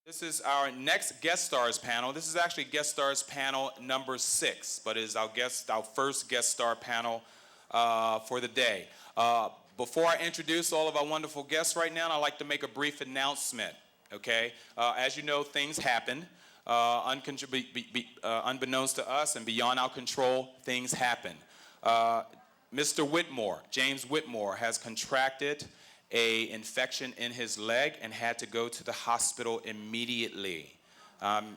This is our next guest stars panel. This is actually guest stars panel number 6, but it is our first guest star panel for the day. Before I introduce all of our wonderful guests right now, I'd like to make a brief announcement. Okay, as you know, things happen. Unbeknownst to us and beyond our control, things happen. Mr. Whitmore, James Whitmore, has contracted an infection in his leg and had to go to the hospital immediately.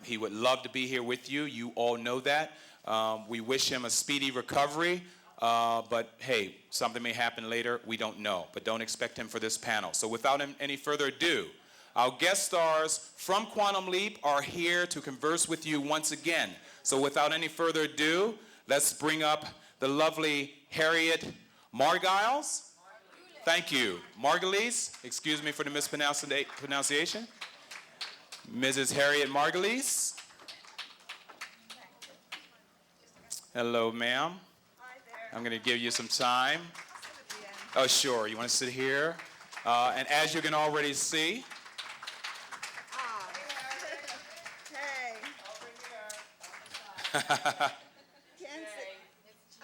He would love to be here with you. You all know that. We wish him a speedy recovery, but hey, something may happen later. We don't know, but don't expect him for this panel. So without any further ado, our guest stars from Quantum Leap are here to converse with you once again. So without any further ado, let's bring up the lovely Harriet Margiles. Thank you. Margulies, excuse me for the mispronunciation. Mrs. Harriet Margulies. Hello, ma'am. Hi there. I'm going to give you some time. Oh, sure. You want to sit here? And as you can already see, Hey.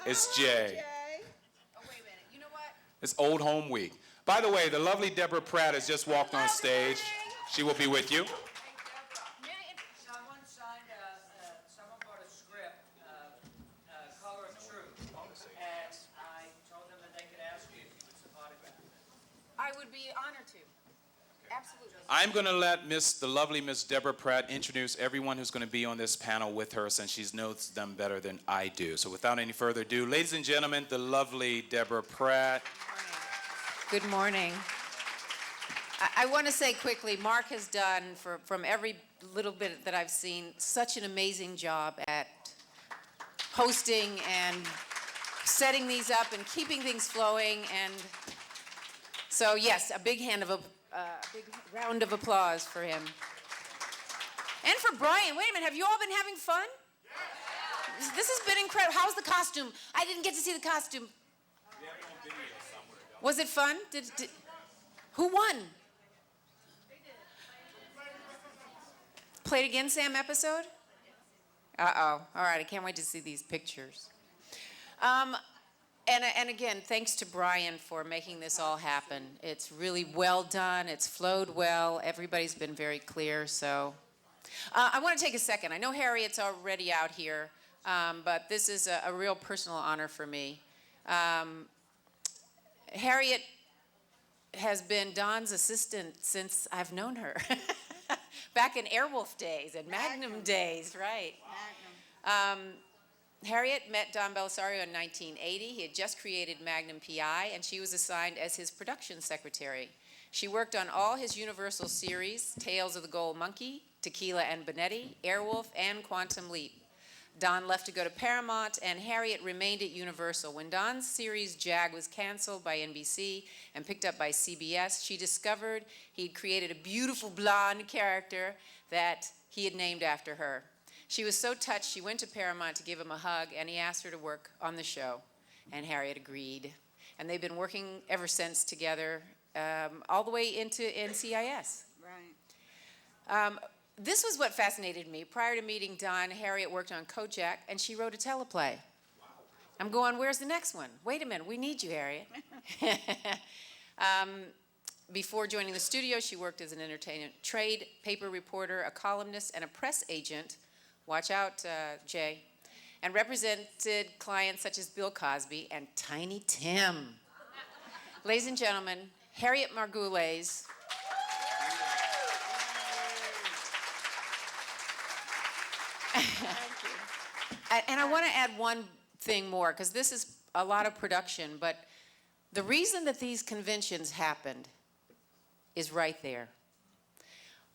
it's Jay. Jay. Oh, wait a minute. You know what? It's Old Home Week. By the way, the lovely Deborah Pratt has just walked on stage. She will be with you. Someone signed someone bought a script, Color of Truth, and I told them that they could ask you if you would support it. I would be honored to. Absolutely. I'm going to let the lovely Miss Deborah Pratt introduce everyone who's going to be on this panel with her, since she knows them better than I do. So without any further ado, ladies and gentlemen, the lovely Deborah Pratt. Good morning. I want to say quickly, Mark has done, from every little bit that I've seen, such an amazing job at hosting and setting these up and keeping things flowing. And so, yes, a big round of applause for him. And for Brian. Wait a minute, have you all been having fun? Yes. This has been incredible. How's the costume? I didn't get to see the costume. Was it fun? Who won? Play it again, Sam episode? Uh-oh. All right, I can't wait to see these pictures. And again, thanks to Brian for making this all happen. It's really well done. It's flowed well. Everybody's been very clear. So I want to take a second. I know Harriet's already out here, but this is a real personal honor for me. Harriet has been Don's assistant since I've known her. Back in Airwolf days and Magnum days, right? Harriet met Don Belisario in 1980. He had just created Magnum PI, and she was assigned as his production secretary. She worked on all his Universal series, Tales of the Gold Monkey, Tequila and Bonetti, Airwolf, and Quantum Leap. Don left to go to Paramount, and Harriet remained at Universal. When Don's series Jag was canceled by NBC and picked up by CBS, she discovered he had created a beautiful blonde character that he had named after her. She was so touched, she went to Paramount to give him a hug, and he asked her to work on the show, and Harriet agreed. And they've been working ever since together, all the way into NCIS. Right. This was what fascinated me. Prior to meeting Don, Harriet worked on Kojak, and she wrote a teleplay. Wow. I'm going, where's the next one? Wait a minute, we need you, Harriet. Before joining the studio, she worked as an entertainment trade paper reporter, a columnist, and a press agent. Watch out, Jay. And represented clients such as Bill Cosby and Tiny Tim. Ladies and gentlemen, Harriet Margulies. And I want to add one thing more, because this is a lot of production, but the reason that these conventions happened is right there.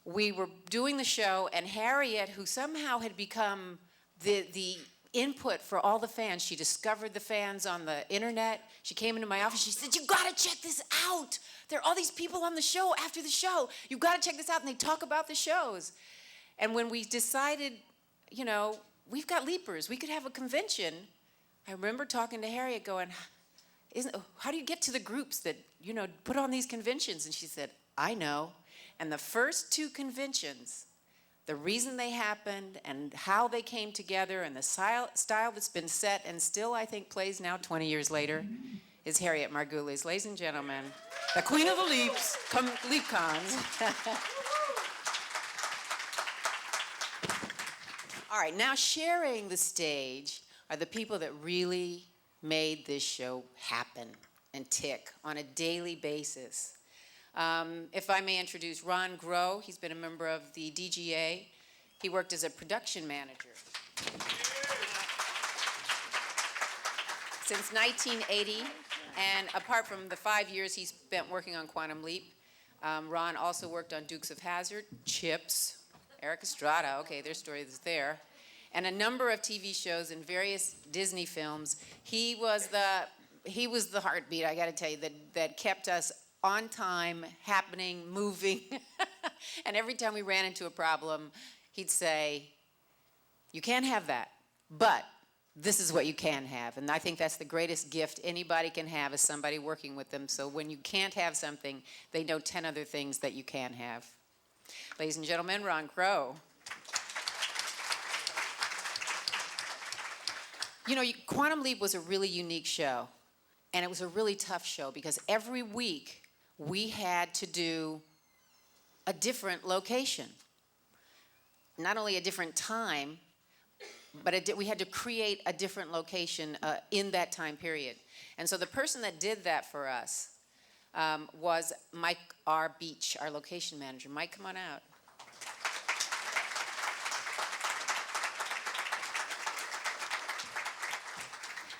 We were doing the show, and Harriet, who somehow had become the input for all the fans, she discovered the fans on the internet. She came into my office, she said, you gotta check this out. There are all these people on the show after the show. You gotta check this out, and they talk about the shows. And when we decided, you know, we've got leapers, we could have a convention, I remember talking to Harriet going, how do you get to the groups that, put on these conventions? And she said, I know. And the first 2 conventions the reason they happened and how they came together and the style that's been set and still, I think, plays now 20 years later is Harriet Margulies. Ladies and gentlemen, the queen of the leaps, leap cons. All right, now sharing the stage are the people that really made this show happen and tick on a daily basis. If I may introduce Ron Grow, he's been a member of the DGA. He worked as a production manager since 1980, and apart from the 5 years he spent working on Quantum Leap, Ron also worked on Dukes of Hazzard, Chips, Eric Estrada, okay, their story is there, and a number of TV shows and various Disney films. He was the heartbeat, I gotta tell you, that kept us on time, happening, moving. And every time we ran into a problem, he'd say, you can't have that, but this is what you can have. And I think that's the greatest gift anybody can have is somebody working with them. So when you can't have something, they know 10 other things that you can have. Ladies and gentlemen, Ron Crow. You know, Quantum Leap was a really unique show. And it was a really tough show because every week we had to do a different location. Not only a different time, but we had to create a different location in that time period. And so the person that did that for us was Mike R. Beach, our location manager. Mike, come on out.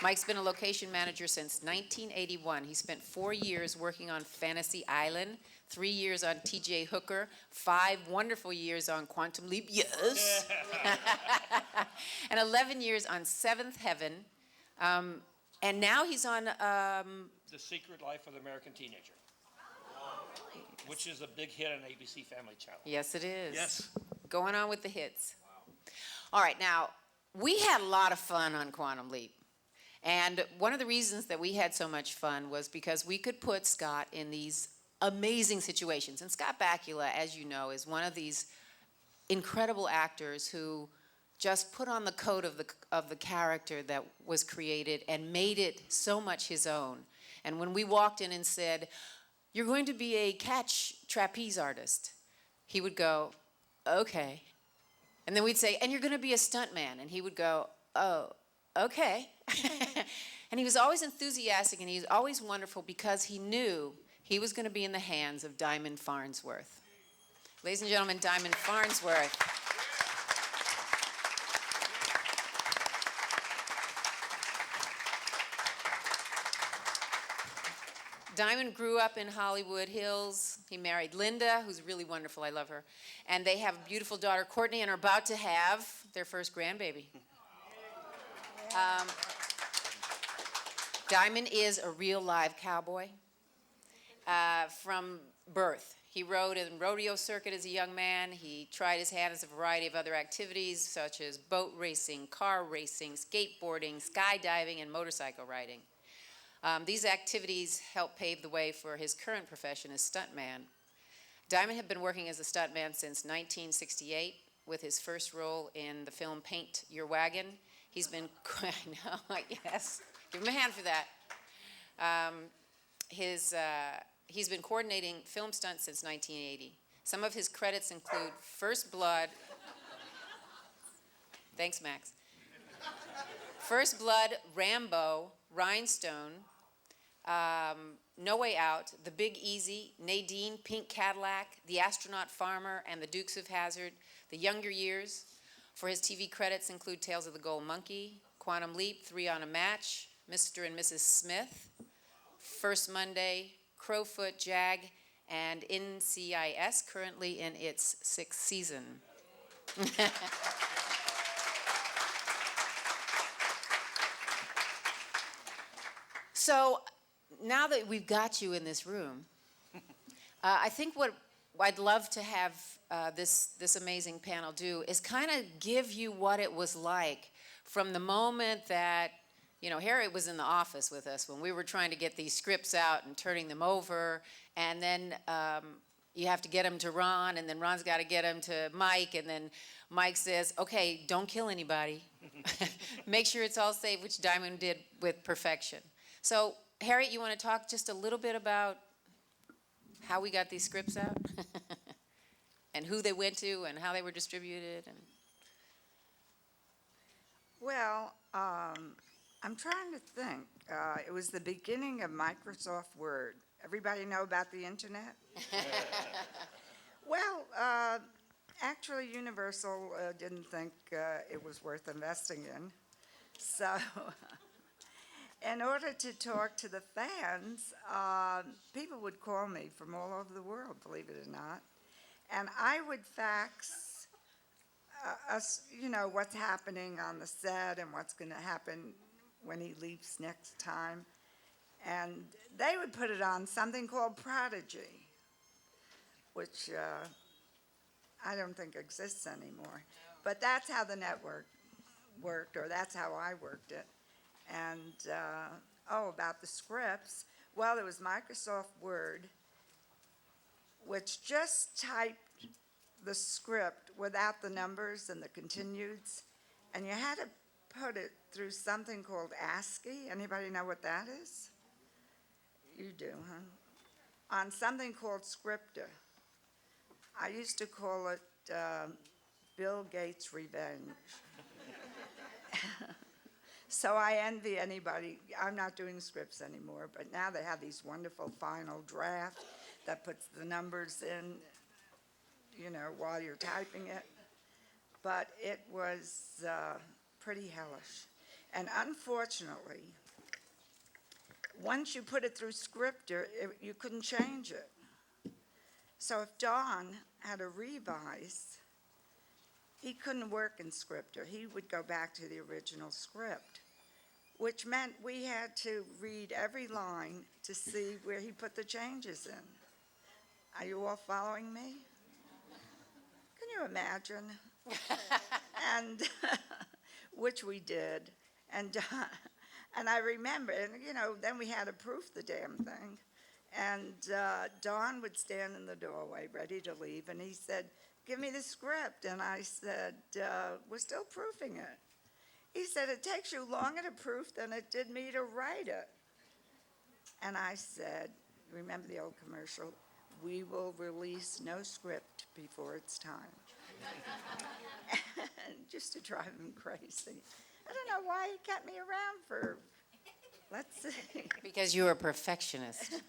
Mike's been a location manager since 1981. He spent 4 years working on Fantasy Island, 3 years on TJ Hooker, 5 wonderful years on Quantum Leap, yes, and 11 years on Seventh Heaven. And now he's on... The Secret Life of the American Teenager, which is a big hit on ABC Family Channel. Yes, it is. Yes. Going on with the hits. All right, now, we had a lot of fun on Quantum Leap. And one of the reasons that we had so much fun was because we could put Scott in these amazing situations. And Scott Bakula, as you know, is one of these incredible actors who just put on the coat of the character that was created and made it so much his own. And when we walked in and said, "You're going to be a catch trapeze artist," he would go, "Okay." And then we'd say, "And you're going to be a stuntman," and he would go, "Oh, okay." And he was always enthusiastic and he was always wonderful because he knew he was going to be in the hands of Diamond Farnsworth. Ladies and gentlemen, Diamond Farnsworth. Diamond grew up in Hollywood Hills. He married Linda, who's really wonderful. I love her. And they have a beautiful daughter, Courtney, and are about to have their first grandbaby. Diamond is a real live cowboy from birth. He rode in rodeo circuit as a young man. He tried his hand as a variety of other activities such as boat racing, car racing, skateboarding, skydiving, and motorcycle riding. These activities helped pave the way for his current profession as stuntman. Diamond had been working as a stuntman since 1968 with his first role in the film Paint Your Wagon. He's been, I know, yes, give him a hand for that. He's been coordinating film stunts since 1980. Some of his credits include First Blood, thanks Max, First Blood, Rambo, Rhinestone, No Way Out, The Big Easy, Nadine, Pink Cadillac, The Astronaut Farmer, and The Dukes of Hazzard. The younger years for his TV credits include Tales of the Gold Monkey, Quantum Leap, 3 on a Match, Mr. and Mrs. Smith, First Monday, Crowfoot, Jag, and NCIS, currently in its 6th season. So now that we've got you in this room, I think what I'd love to have this amazing panel do is kind of give you what it was like from the moment that, you know, Harriet was in the office with us when we were trying to get these scripts out and turning them over, and then you have to get them to Ron, and then Ron's got to get them to Mike, and then Mike says, okay, don't kill anybody. Make sure it's all safe, which Diamond did with perfection. So, Harriet, you want to talk just a little bit about how we got these scripts out? And who they went to, and how they were distributed? And Well, I'm trying to think. It was the beginning of Microsoft Word. Everybody know about the internet? Well, actually, Universal didn't think it was worth investing in. So, in order to talk to the fans, people would call me from all over the world, believe it or not. And I would fax us, what's happening on the set and what's going to happen when he leaves next time. And they would put it on something called Prodigy, which I don't think exists anymore. But that's how the network worked, or that's how I worked it. And, about the scripts, well, there was Microsoft Word, which just typed the script without the numbers and the continueds, and you had to put it through something called ASCII. Anybody know what that is? You do, huh? On something called Scripter. I used to call it Bill Gates' Revenge. So I envy anybody. I'm not doing scripts anymore, but now they have these wonderful final draft that puts the numbers in, while you're typing it. But it was pretty hellish. And unfortunately, once you put it through Scripter, you couldn't change it. So if Don had to revise, he couldn't work in Scripter. He would go back to the original script, which meant we had to read every line to see where he put the changes in. Are you all following me? Can you imagine? And which we did. And I remember, and then we had to proof the damn thing. And Don would stand in the doorway ready to leave, and he said, "Give me the script." And I said, "We're still proofing it." He said, "It takes you longer to proof than it did me to write it." And I said, remember the old commercial? "We will release no script before it's time." Just to drive him crazy. I don't know why he kept me around for, let's see. because you're a perfectionist.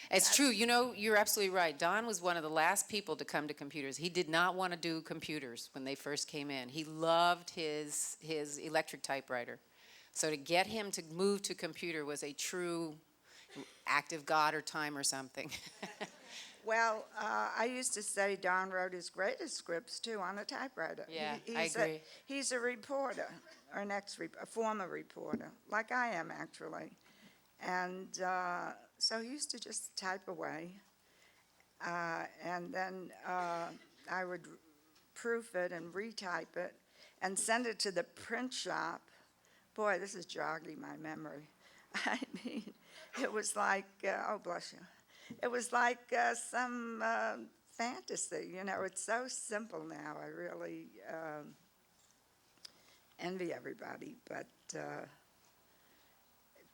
It's true. You're absolutely right. Don was one of the last people to come to computers. He did not want to do computers when they first came in. He loved his electric typewriter. So to get him to move to computer was a true act of God or time or something. Well, I used to say Don wrote his greatest scripts, too, on a typewriter. Yeah, I agree. He's a reporter, or a former reporter, like I am, actually. And so he used to just type away. And then I would proof it and retype it and send it to the print shop. Boy, this is jogging my memory. I mean, it was like, oh, bless you. It was like some fantasy, It's so simple now. I really envy everybody, but.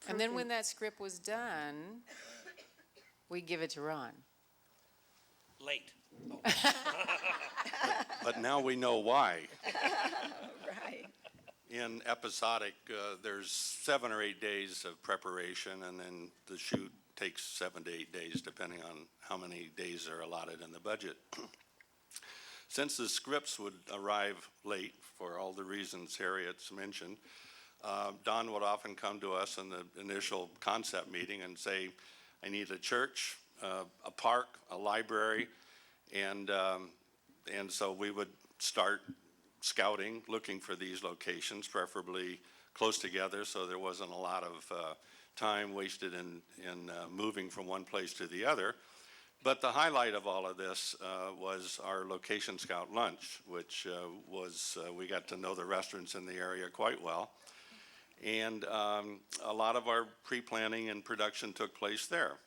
And then when that script was done, we give it to Ron. Late. But now we know why. Right. In episodic, there's 7 or 8 days of preparation, and then the shoot takes 7 to 8 days, depending on how many days are allotted in the budget. Since the scripts would arrive late for all the reasons Harriet's mentioned, Don would often come to us in the initial concept meeting and say, "I need a church, a park, a library," and so we would start scouting, looking for these locations, preferably close together, so there wasn't a lot of time wasted in moving from one place to the other. But the highlight of all of this was our location scout lunch, which we got to know the restaurants in the area quite well. And a lot of our pre-planning and production took place there.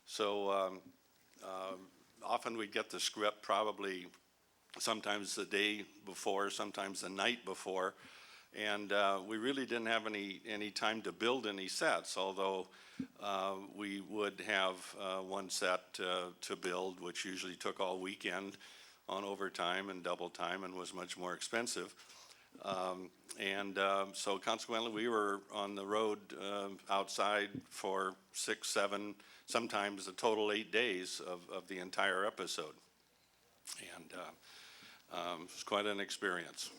So often we'd get the script probably sometimes the day before, sometimes the night before. And we really didn't have any time to build any sets, although we would have one set to build, which usually took all weekend on overtime and double time and was much more expensive. So consequently, we were on the road outside for 6, 7, sometimes a total 8 days of the entire episode. And it was quite an experience.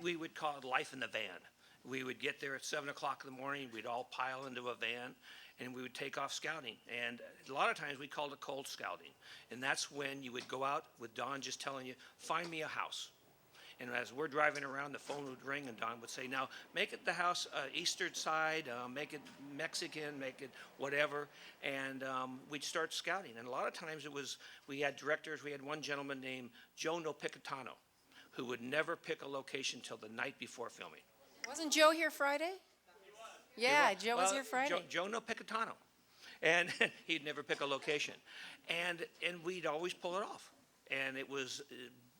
We would call it life in the van. We would get there at 7 o'clock in the morning, we'd all pile into a van, and we would take off scouting. And a lot of times we called it cold scouting. And that's when you would go out with Don just telling you, find me a house. And as we're driving around, the phone would ring and Don would say, now make it the house eastern side, make it Mexican, make it whatever. And we'd start scouting. And a lot of times we had directors, we had one gentleman named Joe No Picatano, who would never pick a location till the night before filming. Wasn't Joe here Friday? Yeah, Joe was Well, here Friday. Joe No Picatano. And he'd never pick a location. And we'd always pull it off. And it was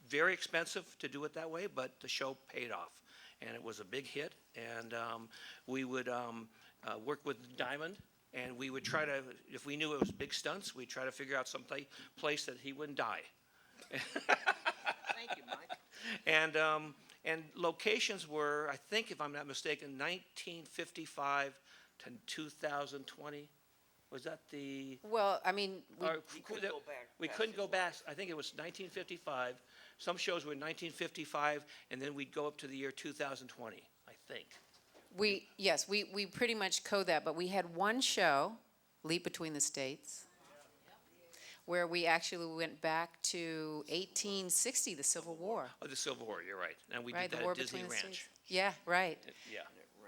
very expensive to do it that way, but the show paid off. And it was a big hit. And we would work with Diamond, and we would try to, if we knew it was big stunts, we'd try to figure out some place that he wouldn't die. Thank you, Mike. And locations were, I think, if I'm not mistaken, 1955 to 2020. Was that the? Well, I mean, We couldn't go back. We couldn't go back. I think it was 1955. Some shows were 1955, and then we'd go up to the year 2020, I think. yes, we pretty much code that, but we had one show, Leap Between the States, where we actually went back to 1860, the Civil War. Oh, the Civil War, you're right. And we Right, did the that war at Disney between the Ranch. states. Yeah, right. Yeah,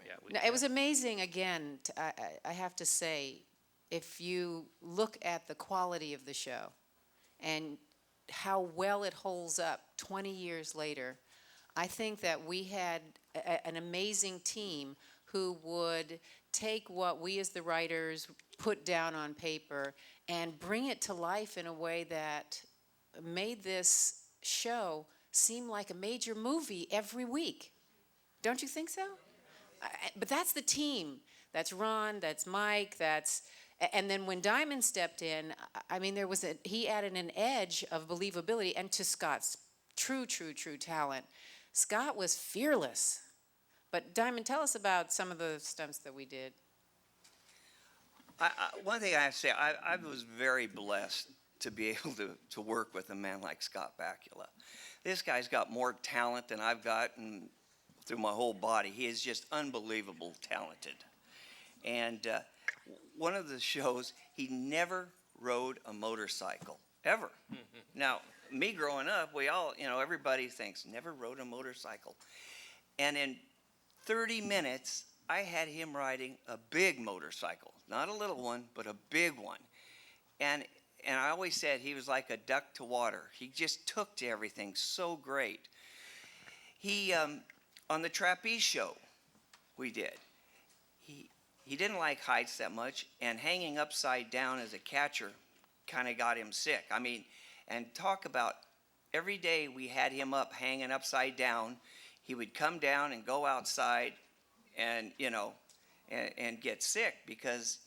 yeah. No, it was amazing, again, I have to say, if you look at the quality of the show and how well it holds up 20 years later, I think that we had an amazing team who would take what we as the writers put down on paper and bring it to life in a way that made this show seem like a major movie every week. Don't you think so? But that's the team. That's Ron, that's Mike, and then when Diamond stepped in, I mean, he added an edge of believability, and to Scott's true talent, Scott was fearless. But Diamond, tell us about some of the stunts that we did. One thing I have to say, I was very blessed to be able to work with a man like Scott Bakula. This guy's got more talent than I've got through my whole body. He is just unbelievable talented. And one of the shows, he never rode a motorcycle, ever. Now, me growing up, we all, everybody thinks, never rode a motorcycle. And in 30 minutes, I had him riding a big motorcycle. Not a little one, but a big one. And I always said he was like a duck to water. He just took to everything so great. He, on the trapeze show we did, he didn't like heights that much, and hanging upside down as a catcher kind of got him sick. I mean, and talk about every day we had him up hanging upside down. He would come down and go outside and, and get sick because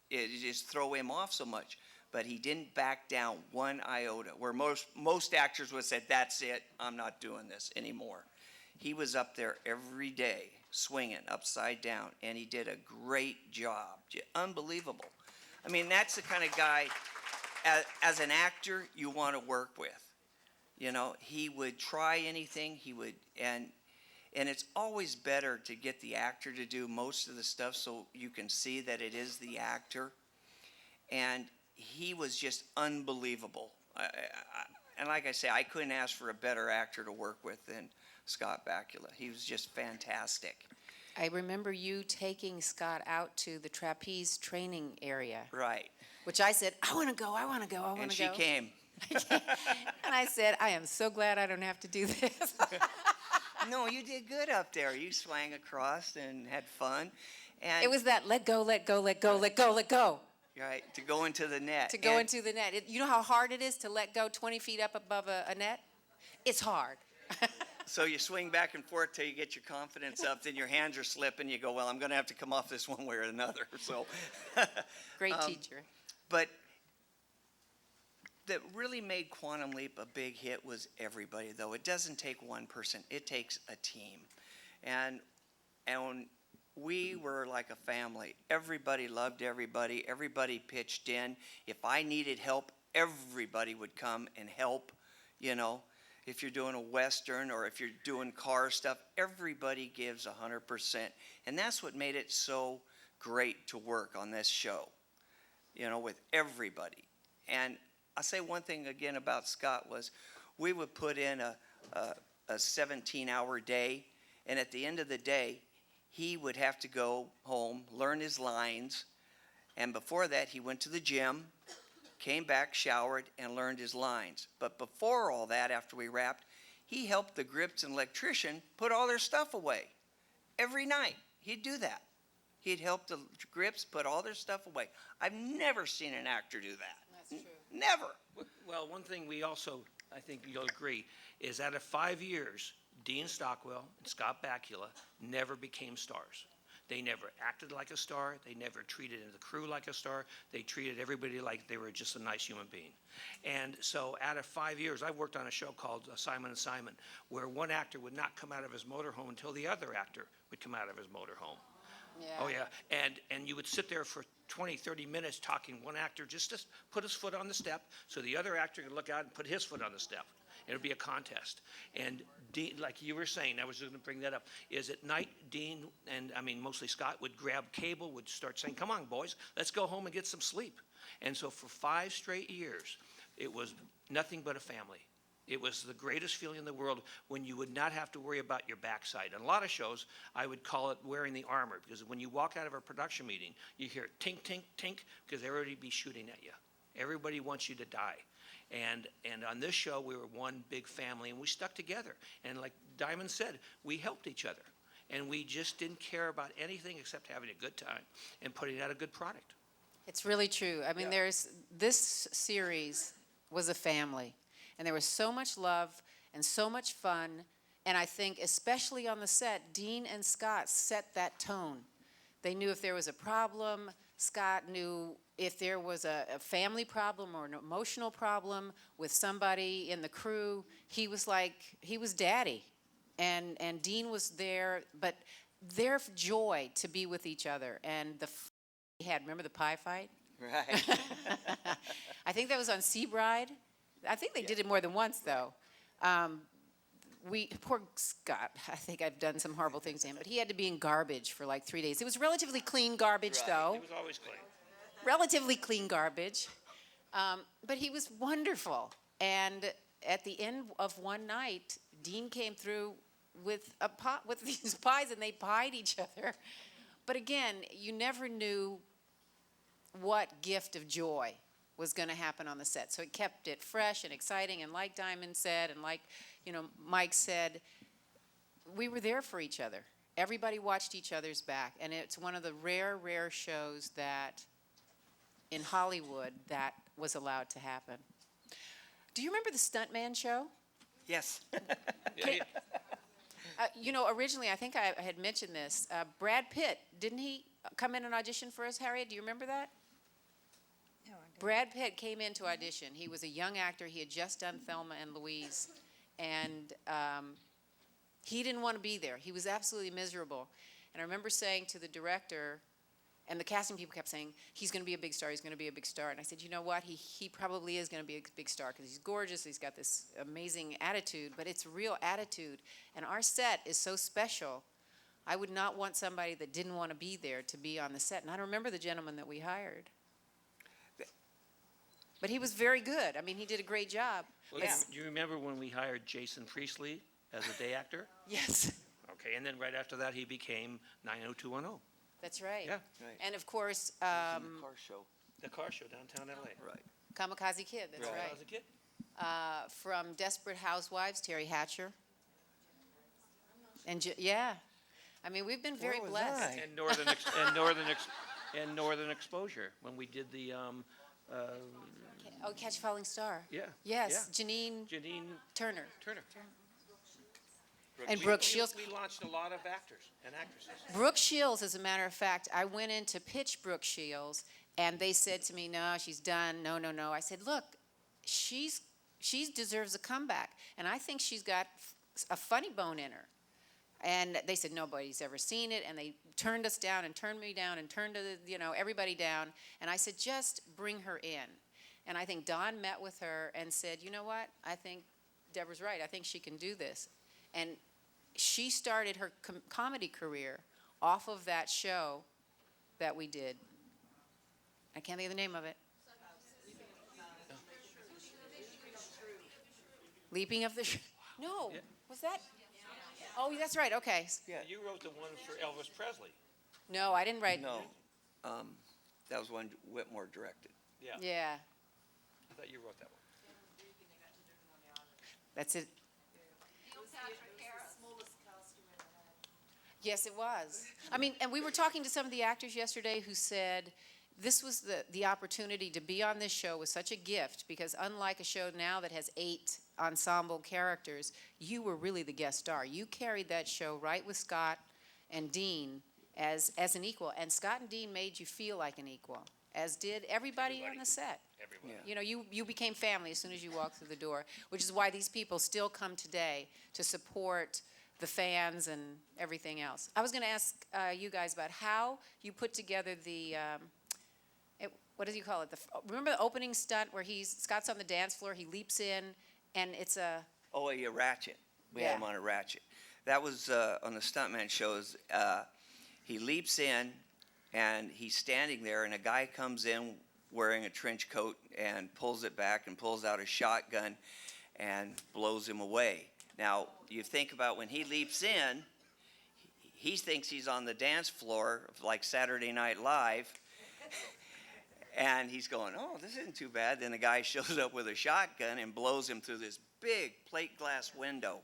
it just throw him off so much. But he didn't back down one iota, where most actors would say, that's it, I'm not doing this anymore. He was up there every day swinging upside down, and he did a great job. Unbelievable. I mean, that's the kind of guy, as an actor, you want to work with. He would try anything, and it's always better to get the actor to do most of the stuff so you can see that it is the actor. And he was just unbelievable. And like I say, I couldn't ask for a better actor to work with than Scott Bakula. He was just fantastic. I remember you taking Scott out to the trapeze training area. Right. Which I said, I want to go. And she came. And I said, I am so glad I don't have to do this. No, you did good up there. You swang across and had fun. And It was that let go, let go, let go, let go, let go. right, to go into the net. to go And- into the net. You know how hard it is to let go 20 feet up above a net? It's hard. So you swing back and forth till you get your confidence up, then your hands are slipping, you go, well, I'm gonna have to come off this one way or another, so. Great teacher. But that really made Quantum Leap a big hit was everybody, though. It doesn't take one person, it takes a team. And when we were like a family. Everybody loved everybody. Everybody pitched in. If I needed help, everybody would come and help, you know. If you're doing a Western or if you're doing car stuff, everybody gives 100%. And that's what made it so great to work on this show, you know, with everybody. And I'll say one thing again about Scott was we would put in a 17-hour day, and at the end of the day, he would have to go home, learn his lines, and before that, he went to the gym, came back, showered, and learned his lines. But before all that, after we wrapped, he helped the grips and electrician put all their stuff away. Every night, he'd do that. He'd help the grips put all their stuff away. I've never seen an actor do that. That's true. Never. Well, one thing we also, I think you'll agree, is out of 5 years, Dean Stockwell and Scott Bakula never became stars. They never acted like a star. They never treated the crew like a star. They treated everybody like they were just a nice human being. And so out of 5 years, I worked on a show called Simon & Simon, where one actor would not come out of his motorhome until the other actor would come out of his motorhome. Oh, yeah. And you would sit there for 20, 30 minutes talking one actor just to put his foot on the step so the other actor could look out and put his foot on the step. It would be a contest. And Dean, like you were saying, I was just going to bring that up, is at night, Dean, and I mean mostly Scott, would grab cable, would start saying, come on, boys, let's go home and get some sleep. And so for 5 straight years, it was nothing but a family. It was the greatest feeling in the world when you would not have to worry about your backside. On a lot of shows, I would call it wearing the armor, because when you walk out of a production meeting, you hear tink, tink, tink, because everybody be shooting at you. Everybody wants you to die. And on this show, we were one big family, and we stuck together. And like Diamond said, we helped each other. And we just didn't care about anything except having a good time and putting out a good product. It's really true. I mean, this series was a family, and there was so much love and so much fun. And I think, especially on the set, Dean and Scott set that tone. They knew if there was a problem. Scott knew if there was a family problem or an emotional problem with somebody in the crew. He was daddy. And Dean was there, but their joy to be with each other. And they had, remember the pie fight? Right. I think that was on Seabride. I think they did it more than once, though. Poor Scott, I think I've done some horrible things to him, but he had to be in garbage for like 3 days. It was relatively clean garbage, though. It was always clean. Relatively clean garbage. But he was wonderful. And at the end of one night, Dean came through with a pot with these pies, and they pied each other. But again, you never knew what gift of joy was going to happen on the set. So it kept it fresh and exciting. And like Diamond said, and like, Mike said, we were there for each other. Everybody watched each other's back. And it's one of the rare, rare shows that in Hollywood that was allowed to happen. Do you remember the Stuntman show? Yes. Originally, I think I had mentioned this. Brad Pitt, didn't he come in and audition for us, Harriet? Do you remember that? No, I don't. Brad Pitt came in to audition. He was a young actor. He had just done Thelma and Louise. And he didn't want to be there. He was absolutely miserable. And I remember saying to the director, and the casting people kept saying, he's going to be a big star, he's going to be a big star. And I said, you know what? He probably is going to be a big star because he's gorgeous, he's got this amazing attitude, but it's real attitude. And our set is so special. I would not want somebody that didn't want to be there to be on the set. And I remember the gentleman that we hired. But he was very good. I mean, he did a great job. Well, Yeah. do you remember when we hired Jason Priestley as a day actor? Yes, Okay, and then right after that, he became 90210, that's right. Yeah. Right. And of course, In the car show. the car show downtown LA. Right. Kamikaze Kid, that's Right. right. As a kid. From Desperate Housewives, Terry Hatcher. And I mean, we've been very was blessed. I? And Northern and Northern Exposure when we did the, Oh, Catch a Falling Star. yeah. Yes, Janine Janine Turner. Turner. And We- Brooke we- Shields. We launched a lot of actors and actresses. Brooke Shields, as a matter of fact, I went in to pitch Brooke Shields, and they said to me, "No, she's done. No, no, no." I said, "Look, she deserves a comeback, and I think she's got a funny bone in her." And they said nobody's ever seen it, and they turned us down and turned me down and turned everybody down. And I said, just bring her in. And I think Don met with her and said, "You know what? I think Deborah's right. I think she can do this." And she started her comedy career off of that show that we did. I can't think of the name of it. Leaping of the No, Yeah. was that? Oh, that's right, okay. You wrote the one for Elvis Presley. No, I didn't write. No, that was one Whitmore directed. Yeah, Yeah, I thought you wrote that one. that's it. Yes, it was. I mean, and we were talking to some of the actors yesterday who said this was the opportunity to be on this show was such a gift because unlike a show now that has 8 ensemble characters, you were really the guest star. You carried that show right with Scott and Dean as an equal, and Scott and Dean made you feel like an equal, as did everybody on the set. Everybody. Yeah. You know, you became family as soon as you walked through the door, which is why these people still come today to support the fans and everything else. I was going to ask you guys about how you put together the, what do you call it? Remember the opening stunt where Scott's on the dance floor, he leaps in, and it's a, Oh, a ratchet. We had him Yeah. on a ratchet. That was on the Stuntman shows. He leaps in, and he's standing there, and a guy comes in wearing a trench coat and pulls it back and pulls out a shotgun and blows him away. Now, you think about when he leaps in, he thinks he's on the dance floor of like Saturday Night Live. And he's going, "Oh, this isn't too bad." Then the guy shows up with a shotgun and blows him through this big plate glass window.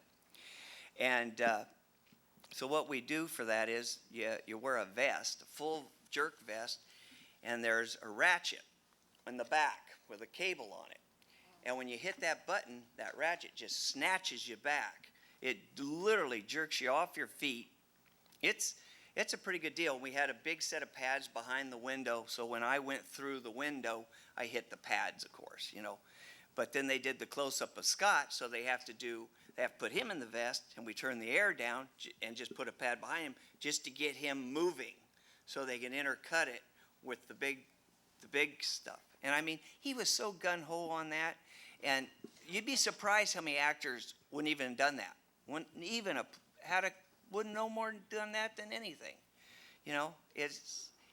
And so what we do for that is you wear a vest, a full jerk vest, and there's a ratchet in the back with a cable on it. And when you hit that button, that ratchet just snatches you back. It literally jerks you off your feet. It's a pretty good deal. We had a big set of pads behind the window, so when I went through the window, I hit the pads, of course, you know. But then they did the close-up of Scott, so they have to put him in the vest, and we turn the air down and just put a pad behind him just to get him moving, so they can intercut it with the big stuff. And I mean, he was so gun-ho on that, and you'd be surprised how many actors wouldn't even have done that. Wouldn't no more done that than anything. You know,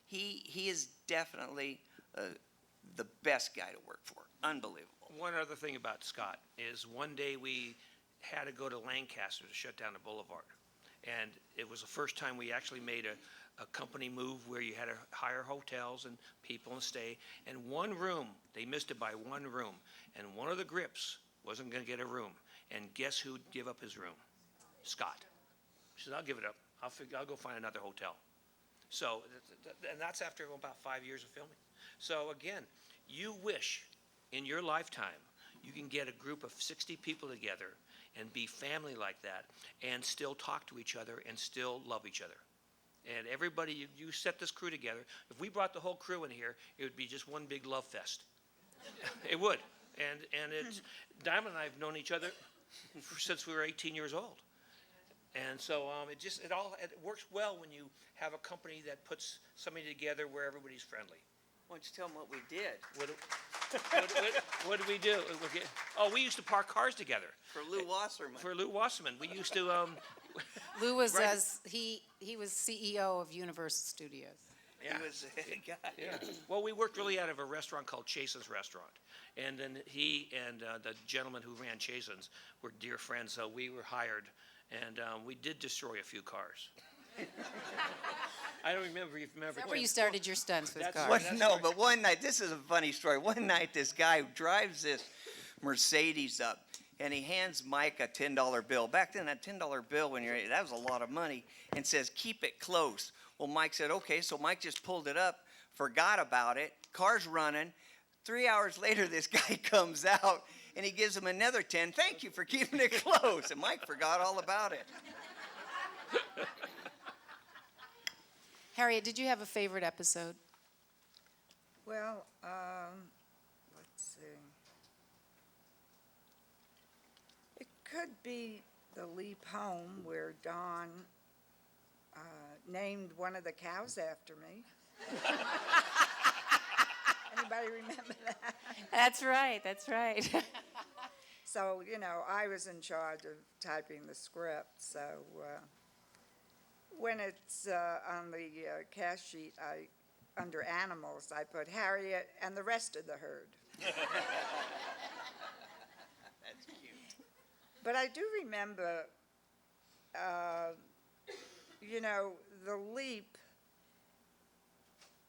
he is definitely the best guy to work for. Unbelievable. One other thing about Scott is one day we had to go to Lancaster to shut down the boulevard. And it was the first time we actually made a company move where you had to hire hotels and people and stay. And one room, they missed it by one room. And one of the grips wasn't going to get a room. And guess who'd give up his room? Scott. He said, "I'll give it up. I'll go find another hotel." So, and that's after about 5 years of filming. So again, you wish in your lifetime you can get a group of 60 people together and be family like that and still talk to each other and still love each other. And everybody, you set this crew together. If we brought the whole crew in here, it would be just one big love fest. It would. And it's, Diamond and I have known each other since we were 18 years old. And so it works well when you have a company that puts somebody together where everybody's friendly. Why don't you tell them what we did What did we do? Oh, we used to park cars together. for Lou Wasserman? For Lou Wasserman, we used to, Lou was, Right. he was CEO of Universal Studios. yeah. He was the head guy. Yeah. Well, we worked really out of a restaurant called Chasen's Restaurant. And then he and the gentleman who ran Chasen's were dear friends, so we were hired. And we did destroy a few cars. I don't remember if you remember. Is that where you started your stunts with That's cars? what- No, but one night, this is a funny story. One night, this guy drives this Mercedes up, and he hands Mike a $10 bill. Back then, that $10 bill, that was a lot of money, and says, "Keep it close." Well, Mike said, "Okay," so Mike just pulled it up forgot about it. Car's running. 3 hours later, this guy comes out and he gives him another 10. Thank you for keeping it close. And Mike forgot all about it. Harriet, did you have a favorite episode? Well, let's see. It could be the leap home where Don named one of the cows after me. Anybody remember that? That's right, that's right. So, you know, I was in charge of typing the script, so when it's on the cast sheet, under animals, I put Harriet and the rest of the herd. That's cute. But I do remember, you know, the leap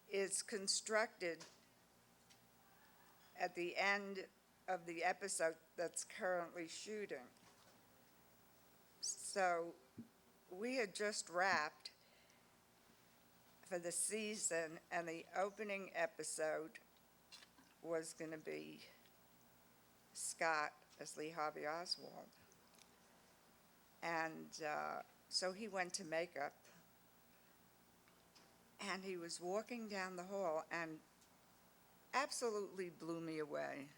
is constructed at the end of the episode that's currently shooting. So we had just wrapped for the season, and the opening episode was going to be Scott as Lee Harvey Oswald. And so he went to makeup, and he was walking down the hall and absolutely blew me away.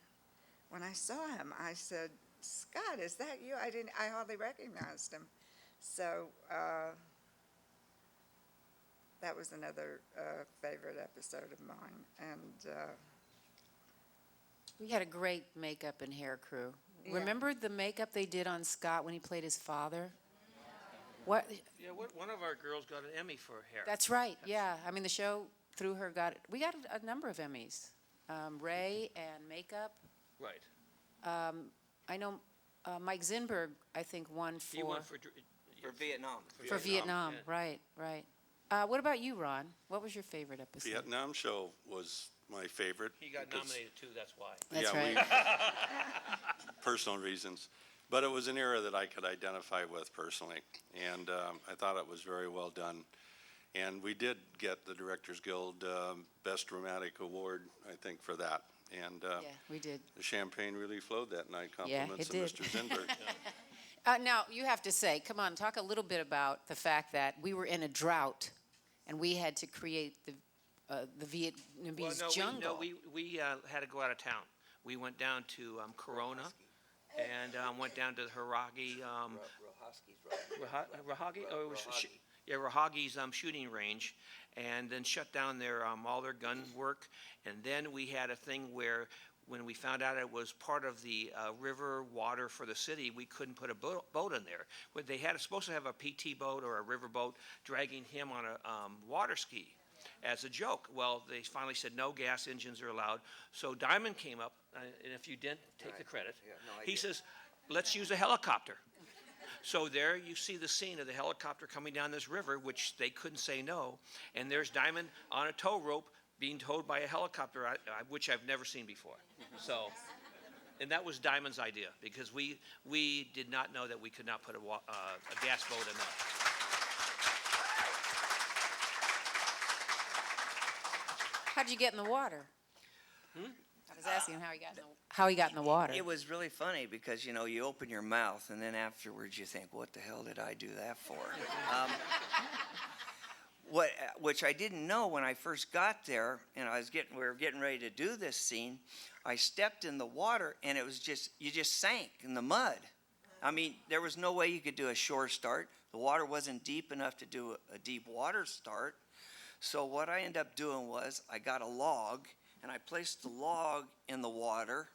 When I saw him, I said, "Scott, is that you?" I hardly recognized him. So that was another favorite episode of mine. And We had a great makeup and hair crew. Yeah. Remember the makeup they did on Scott when he played his father? What? Yeah, one of our girls got an Emmy for hair. That's right, yeah. I mean, the show through her we got a number of Emmys. Ray and makeup. Right. I know Mike Zinberg, I think, won He won for Vietnam. for Vietnam. yeah. Right, right. What about you, Ron? What was your favorite episode? Vietnam show was my favorite. He got because- nominated too, that's why. That's yeah, right. personal reasons. But it was an era that I could identify with personally, and I thought it was very well done. And we did get the Directors Guild Best Dramatic Award, I think, for that. And Yeah, we did. the champagne really flowed that night. Yeah, Compliments it of did. Mr. Zinberg. Now, you have to say, come on, talk a little bit about the fact that we were in a drought and we had to create the Vietnamese jungle. We had to go out of town. We went down to Corona and went down to the Rahagi, Rahagi? Oh, it was, Rahagi's shooting range, and then shut down their, all their gun work. And then we had a thing where when we found out it was part of the river water for the city, we couldn't put a boat in there. But they had supposed to have a PT boat or a river boat dragging him on a water ski as a joke. Well, they finally said no gas engines are allowed. So Diamond came up, and if you didn't take the credit, he says, let's use a helicopter. So there you see the scene of the helicopter coming down this river, which they couldn't say no. And there's Diamond on a tow rope being towed by a helicopter, which I've never seen before. So, and that was Diamond's idea, because we did not know that we could not put a gas boat in there. How'd you get in the water? I was asking him how he got in the water. It was really funny because, you know, you open your mouth and then afterwards you think, what the hell did I do that for? Which I didn't know when I first got there, and we were getting ready to do this scene. I stepped in the water and it was you just sank in the mud. I mean, there was no way you could do a shore start. The water wasn't deep enough to do a deep water start. So what I ended up doing was I got a log and I placed the log in the water,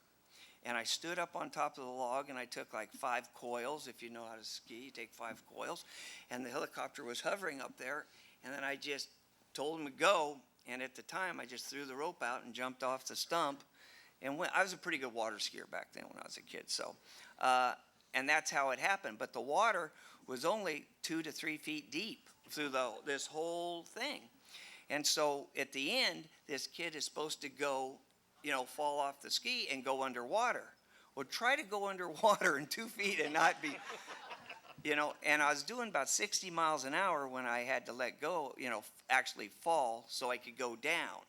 and I stood up on top of the log and I took like 5 coils. If you know how to ski, you take 5 coils, and the helicopter was hovering up there, and then I just told him to go, and at the time I just threw the rope out and jumped off the stump and went. I was a pretty good water skier back then when I was a kid, so and that's how it happened. But the water was only 2 to 3 feet deep through this whole thing. And so at the end, this kid is supposed to go, you know, fall off the ski and go underwater. Well, try to go underwater in 2 feet and not be, you know, and I was doing about 60 miles an hour when I had to let go, you know, actually fall so I could go down.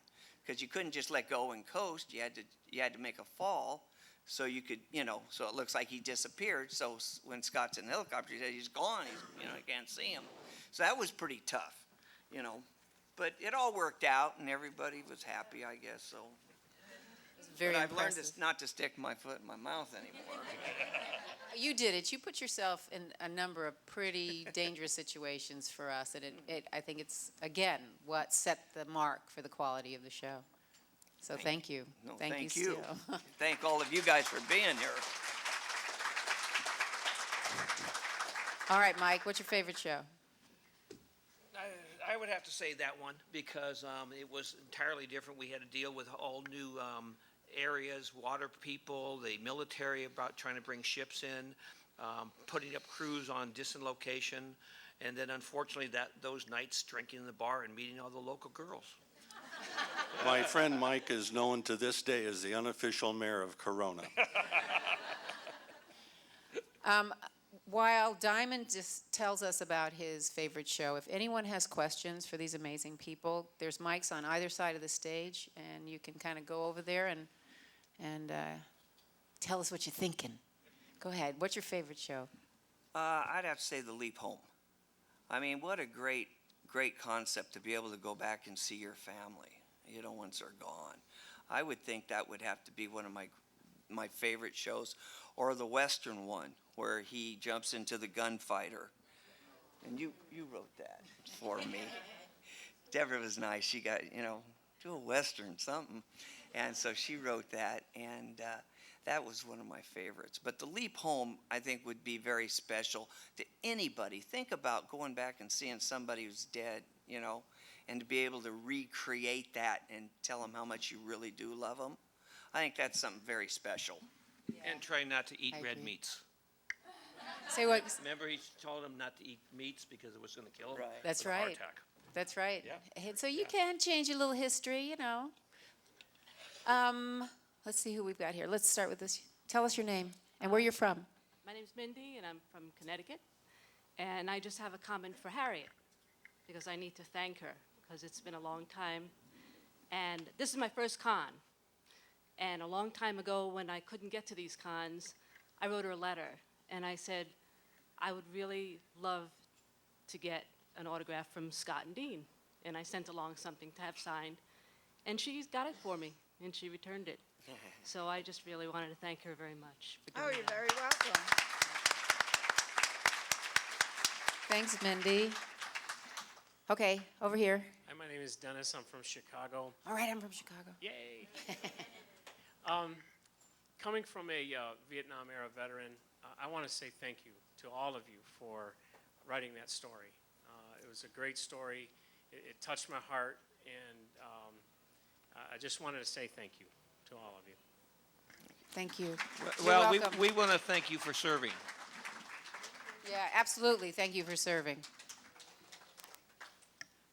because you couldn't just let go and coast. You had to make a fall so you could, so it looks like he disappeared. So when Scott's in the helicopter, he said he's gone. I can't see him. So that was pretty tough, But it all worked out, and everybody was happy, I guess. So, Very but I've learned impressive. not to stick my foot in my mouth anymore. You did it. You put yourself in a number of pretty dangerous situations for us, and I think it's, again, what set the mark for the quality of the show. So thank you. No, Thank you, thank you. Steele. Thank all of you guys for being here. All right, Mike, what's your favorite show? I would have to say that one because it was entirely different. We had to deal with all new areas, water people, the military about trying to bring ships in, putting up crews on distant location, and then unfortunately those nights drinking in the bar and meeting all the local girls. My friend Mike is known to this day as the unofficial mayor of Corona. While Diamond just tells us about his favorite show, if anyone has questions for these amazing people, there's mics on either side of the stage, and you can kind of go over there and tell us what you're thinking. Go ahead. What's your favorite show? I'd have to say The Leap Home. I mean, what a great concept to be able to go back and see your family, once they're gone. I would think that would have to be one of my favorite shows, or the Western one, where he jumps into the gunfighter. And you wrote that for me. Deborah was nice. She got, do a Western, something. And so she wrote that, and that was one of my favorites. But The Leap Home, I think, would be very special to anybody. Think about going back and seeing somebody who's dead, and to be able to recreate that and tell them how much you really do love them. I think that's something very special. And try not to eat I red agree. meats. Say what? Remember, he told him not to eat meats because it was going to kill him. Right. That's with a heart right. attack. That's right. Yeah. And so you can change a little history, Let's see who we've got here. Let's start with this. Tell us your name and where you're from. My name's Mindy, and I'm from Connecticut. And I just have a comment for Harriet, because I need to thank her, because it's been a long time. And this is my first con. And a long time ago, when I couldn't get to these cons, I wrote her a letter, and I said, I would really love to get an autograph from Scott and Dean. And I sent along something to have signed, and she got it for me, and she returned it. So I just really wanted to thank her very much for doing Oh, you're that. very welcome. Thanks, Mindy. Okay, over here. Hi, my name is Dennis. I'm from Chicago. All right, I'm from Chicago. Yay! Coming from a Vietnam era veteran, I want to say thank you to all of you for writing that story. It was a great story. It touched my heart, and I just wanted to say thank you to all of you. Thank you. Well, You're welcome. we want to thank you for serving. Yeah, absolutely. Thank you for serving.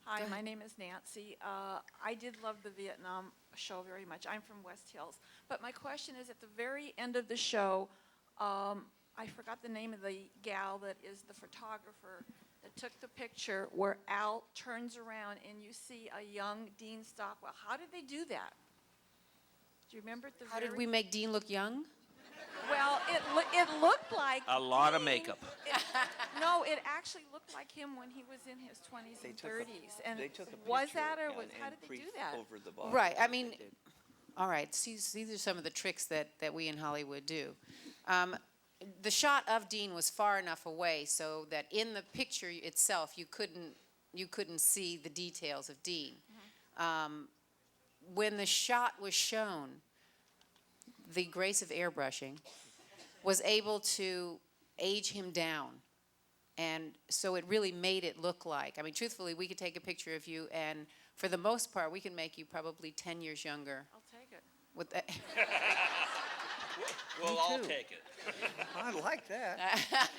Hi, my name is Nancy. I did love the Vietnam show very much. I'm from West Hills. But my question is, at the very end of the show, I forgot the name of the gal that is the photographer that took the picture where Al turns around and you see a young Dean Stockwell. How did they do that? Do you remember at the How very... did we make Dean look young? Well, it looked like... A lot of Dean- makeup. No, it actually looked like him when he was in his 20s and 30s. And was that, or was, how did they do that? Over the body. Right, I mean, all right, see, these are some of the tricks that we in Hollywood do. The shot of Dean was far enough away so that in the picture itself, you couldn't see the details of Dean. When the shot was shown, the grace of airbrushing was able to age him down. And so it really made it look like, I mean, truthfully, we could take a picture of you, and for the most part, we can make you probably 10 years younger. I'll take it. With that. We'll all too. take it. I like that.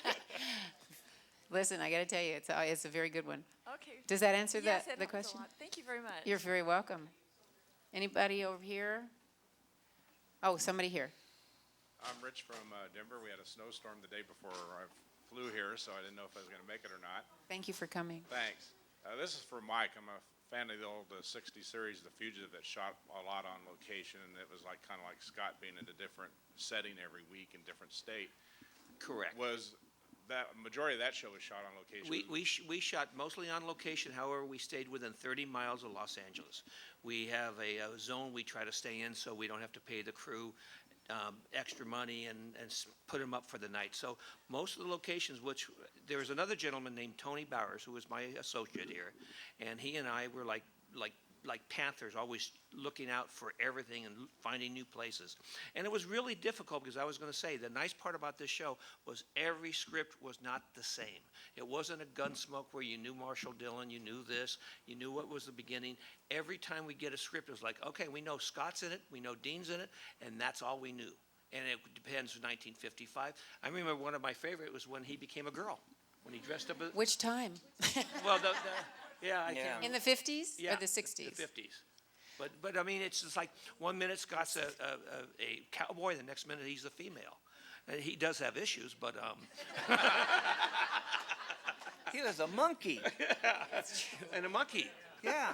Listen, I got to tell you, it's a very good one. Okay. Does that answer Yes, the it helps a question? lot. Thank you very much. You're very welcome. Anybody over here? Oh, somebody here. I'm Rich from Denver. We had a snowstorm the day before I flew here, so I didn't know if I was going to make it or not. Thank you for coming. Thanks. This is for Mike. I'm a fan of the old 60 series, The Fugitive, that shot a lot on location, and it was like, kind of like Scott being in a different setting every week in different state. Correct. Was that, majority of that show was shot on location? We shot mostly on location, however, we stayed within 30 miles of Los Angeles. We have a zone we try to stay in so we don't have to pay the crew extra money and put them up for the night. So most of the locations, which, there was another gentleman named Tony Bowers, who was my associate here, and he and I were like panthers, always looking out for everything and finding new places. And it was really difficult because I was going to say, the nice part about this show was every script was not the same. It wasn't a Gunsmoke where you knew Marshall Dillon, you knew this, you knew what was the beginning. Every time we get a script, it was like, okay, we know Scott's in it, we know Dean's in it, and that's all we knew. And it depends, 1955. I remember one of my favorite was when he became a girl, when he dressed up as, Which time? well, yeah, I Yeah. can't In the 50s Yeah, or the 60s? The 50s. But I mean, it's just like 1 minute Scott's a cowboy, the next minute he's a female. And he does have issues, but He was a monkey. and a monkey. Yeah,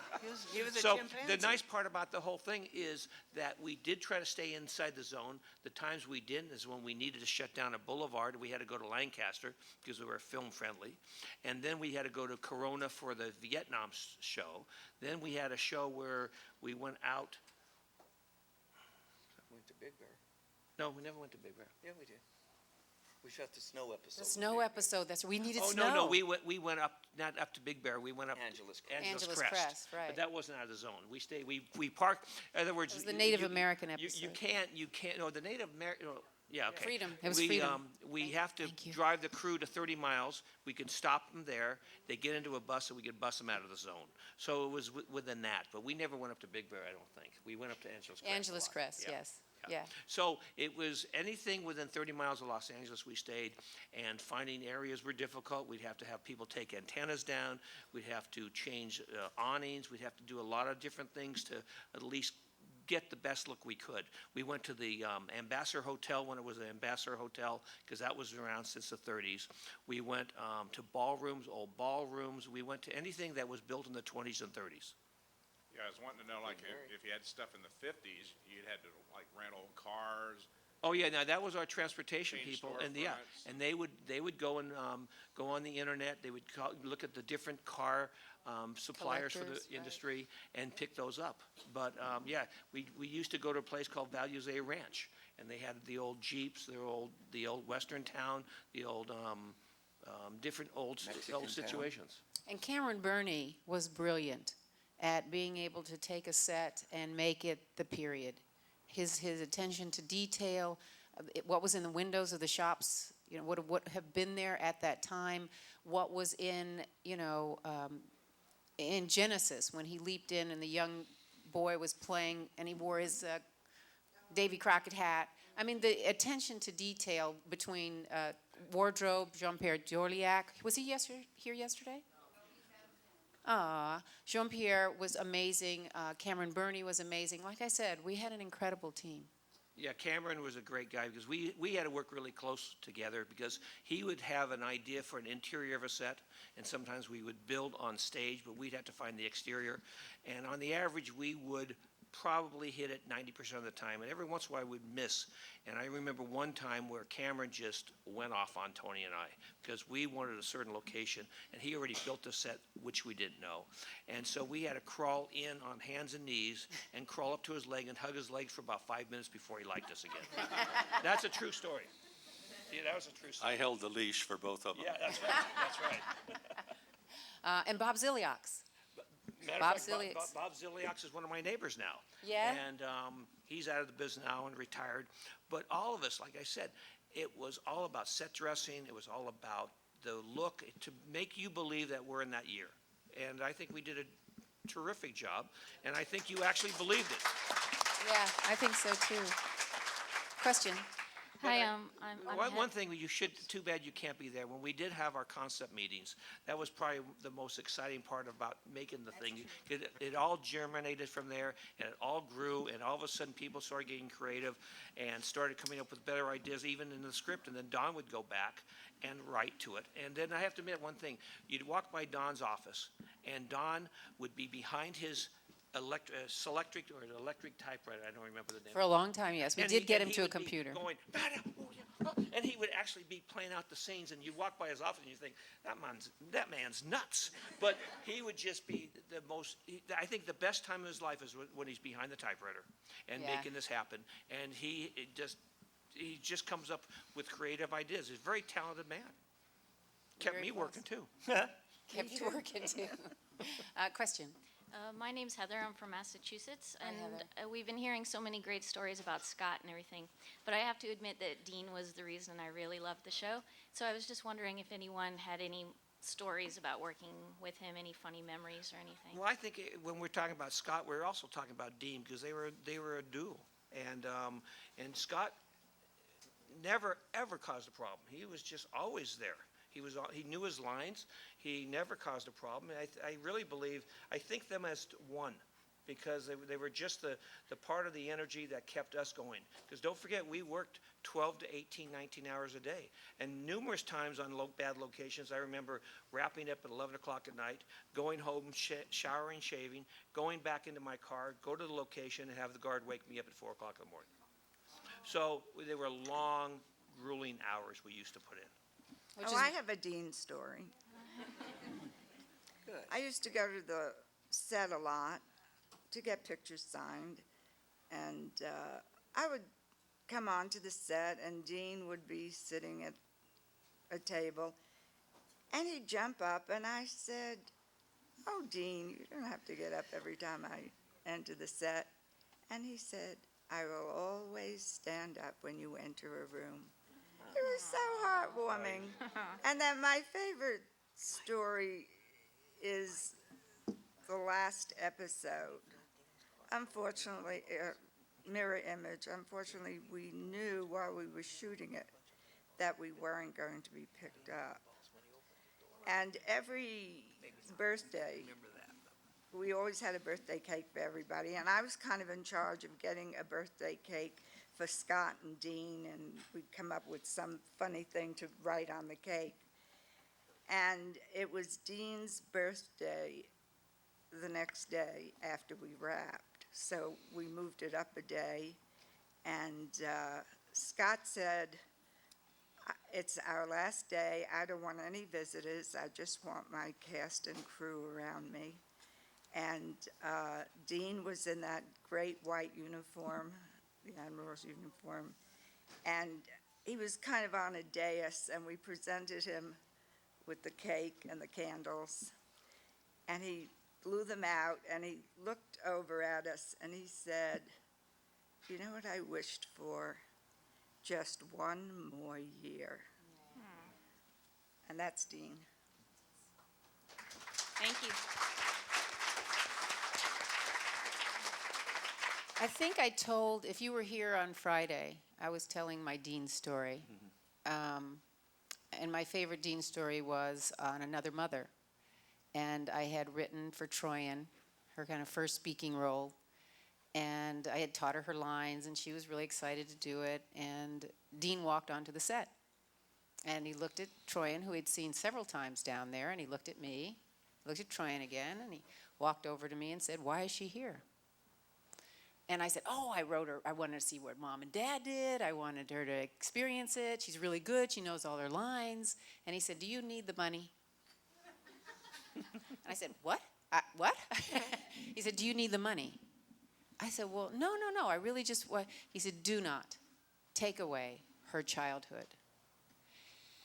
he was a So chimpanzee. the nice part about the whole thing is that we did try to stay inside the zone. The times we didn't is when we needed to shut down a boulevard. We had to go to Lancaster because we were film friendly. And then we had to go to Corona for the Vietnam show. Then we had a show where we went out. Went to Big Bear. No, we never went to Big Bear. Yeah, we did. We shot the snow episode. The snow episode, we needed Oh, snow. no, we went up, not up to Big Bear, we went up. Angeles Crest. Angeles Crest, right. But that wasn't out of the zone. We stayed, we parked, in other words. It was the Native you- American You episode. can't, no, the Native American, yeah, okay. Freedom. It was freedom. We have to Thank you. drive the crew to 30 miles. We could stop them there. They get into a bus and we could bus them out of the zone. So it was within that, but we never went up to Big Bear, I don't think. We went up to Angeles Crest. a Angeles lot. Crest, Yeah. yes. Yeah. So it was anything within 30 miles of Los Angeles we stayed, and finding areas were difficult. We'd have to have people take antennas down. We'd have to change awnings. We'd have to do a lot of different things to at least get the best look we could. We went to the Ambassador Hotel when it was the Ambassador Hotel, because that was around since the 30s. We went to ballrooms, old ballrooms. We went to anything that was built in the 20s and 30s. Yeah, I was wanting to know, like, if you had stuff in the 50s, you'd had to, like, rent old cars. Oh, yeah, now that was our transportation Change people, and yeah, storefronts. and they would go and, go on the internet, they would look at the different car, suppliers for the Collectors, right. industry and pick those up. But, yeah, we used to go to a place called Values A Ranch, and they had the old Jeeps, the old Western Town, the old, different old Mexican town. situations. And Cameron Burney was brilliant at being able to take a set and make it the period. His attention to detail, what was in the windows of the shops, what have been there at that time, what was in, in Genesis when he leaped in and the young boy was playing and he wore his Davy Crockett hat. I mean, the attention to detail between wardrobe, Jean-Pierre Dorliac. Was he here yesterday? Jean-Pierre was amazing. Cameron Burney was amazing. Like I said, we had an incredible team. Yeah, Cameron was a great guy because we had to work really close together because he would have an idea for an interior of a set, and sometimes we would build on stage, but we'd have to find the exterior. And on the average, we would probably hit it 90% of the time, and every once in a while we'd miss. And I remember one time where Cameron just went off on Tony and I because we wanted a certain location, and he already built the set, which we didn't know. And so we had to crawl in on hands and knees and crawl up to his leg and hug his legs for about 5 minutes before he liked us again. That's a true story. Yeah, that was a true story. I held the leash for both of them. Yeah, that's right. That's right. And Bob Ziliaks. Matter Bob of fact, Ziliaks. Bob Ziliaks is one of my neighbors now. Yeah? And he's out of the business now and retired. But all of us, like I said, it was all about set dressing. It was all about the look to make you believe that we're in that year. And I think we did a terrific job. And I think you actually believed it. Yeah, I think so too. Question? Hi, I'm One thing you should, too bad you can't be there. When we did have our concept meetings, that was probably the most exciting part about making the thing. It all germinated from there, and it all grew, and all of a sudden, people started getting creative and started coming up with better ideas, even in the script, and then Don would go back and write to it. And then I have to admit one thing. You'd walk by Don's office, and Don would be behind his electric typewriter, I don't remember the name. For a long time, yes. We And did he- get and him he to a would be computer. going, "Bada, oh, yeah, oh," and he would actually be playing out the scenes, and you walk by his office and you think, that man's nuts. But he would just be the most, I think the best time of his life is when he's behind the typewriter and Yeah. making this happen. And he just comes up with creative ideas. He's a very talented man. Kept Very me close. working too. Kept you working too. Question. My name's Heather. I'm from Massachusetts, Hi, and Heather. we've been hearing so many great stories about Scott and everything. But I have to admit that Dean was the reason I really loved the show. So I was just wondering if anyone had any stories about working with him, any funny memories or anything. Well, I think when we're talking about Scott, we're also talking about Dean, because they were a duo. And Scott never, ever caused a problem. He was just always there. He knew his lines. He never caused a problem. I really believe, I think them as one, because they were just the part of the energy that kept us going. Because don't forget, we worked 12 to 18, 19 hours a day. And numerous times on bad locations, I remember wrapping up at 11 o'clock at night, going home, showering, shaving, going back into my car, go to the location, and have the guard wake me up at 4 o'clock in the morning. So they were long, grueling hours we used to put in. I have a Dean story. Good. I used to go to the set a lot to get pictures signed, and I would come onto the set, and Dean would be sitting at a table, and he'd jump up, and I said, "Oh, Dean, you don't have to get up every time I enter the set." And he said, "I will always stand up when you enter a room." It was so heartwarming. And then my favorite story is the last episode. Unfortunately, mirror image, unfortunately, we knew while we were shooting it that we weren't going to be picked up. And every birthday, we always had a birthday cake for everybody, and I was kind of in charge of getting a birthday cake for Scott and Dean, and we'd come up with some funny thing to write on the cake. And it was Dean's birthday the next day after we wrapped, so we moved it up a day, and Scott said, "It's our last day, I don't want any visitors, I just want my cast and crew around me." And Dean was in that great white uniform, the Admiral's uniform, and he was kind of on a dais, and we presented him with the cake and the candles, and he blew them out, and he looked over at us, and he said, "You know what I wished for? Just one more year." And that's Dean. Thank you. I think I told, if you were here on Friday, I was telling my Dean story. And my favorite Dean story was on Another Mother. And I had written for Troyan, her kind of first speaking role. And I had taught her lines, and she was really excited to do it. And Dean walked onto the set. And he looked at Troyan, who he'd seen several times down there, and he looked at me, looked at Troyan again, and he walked over to me and said, "Why is she here?" And I said, "Oh, I wrote her, I wanted to see what Mom and Dad did. I wanted her to experience it. She's really good. She knows all her lines." And he said, "Do you need the money?" And I said, "What? What?" He said, "Do you need the money?" I said, "Well, no. I really just," he said, "Do not take away her childhood."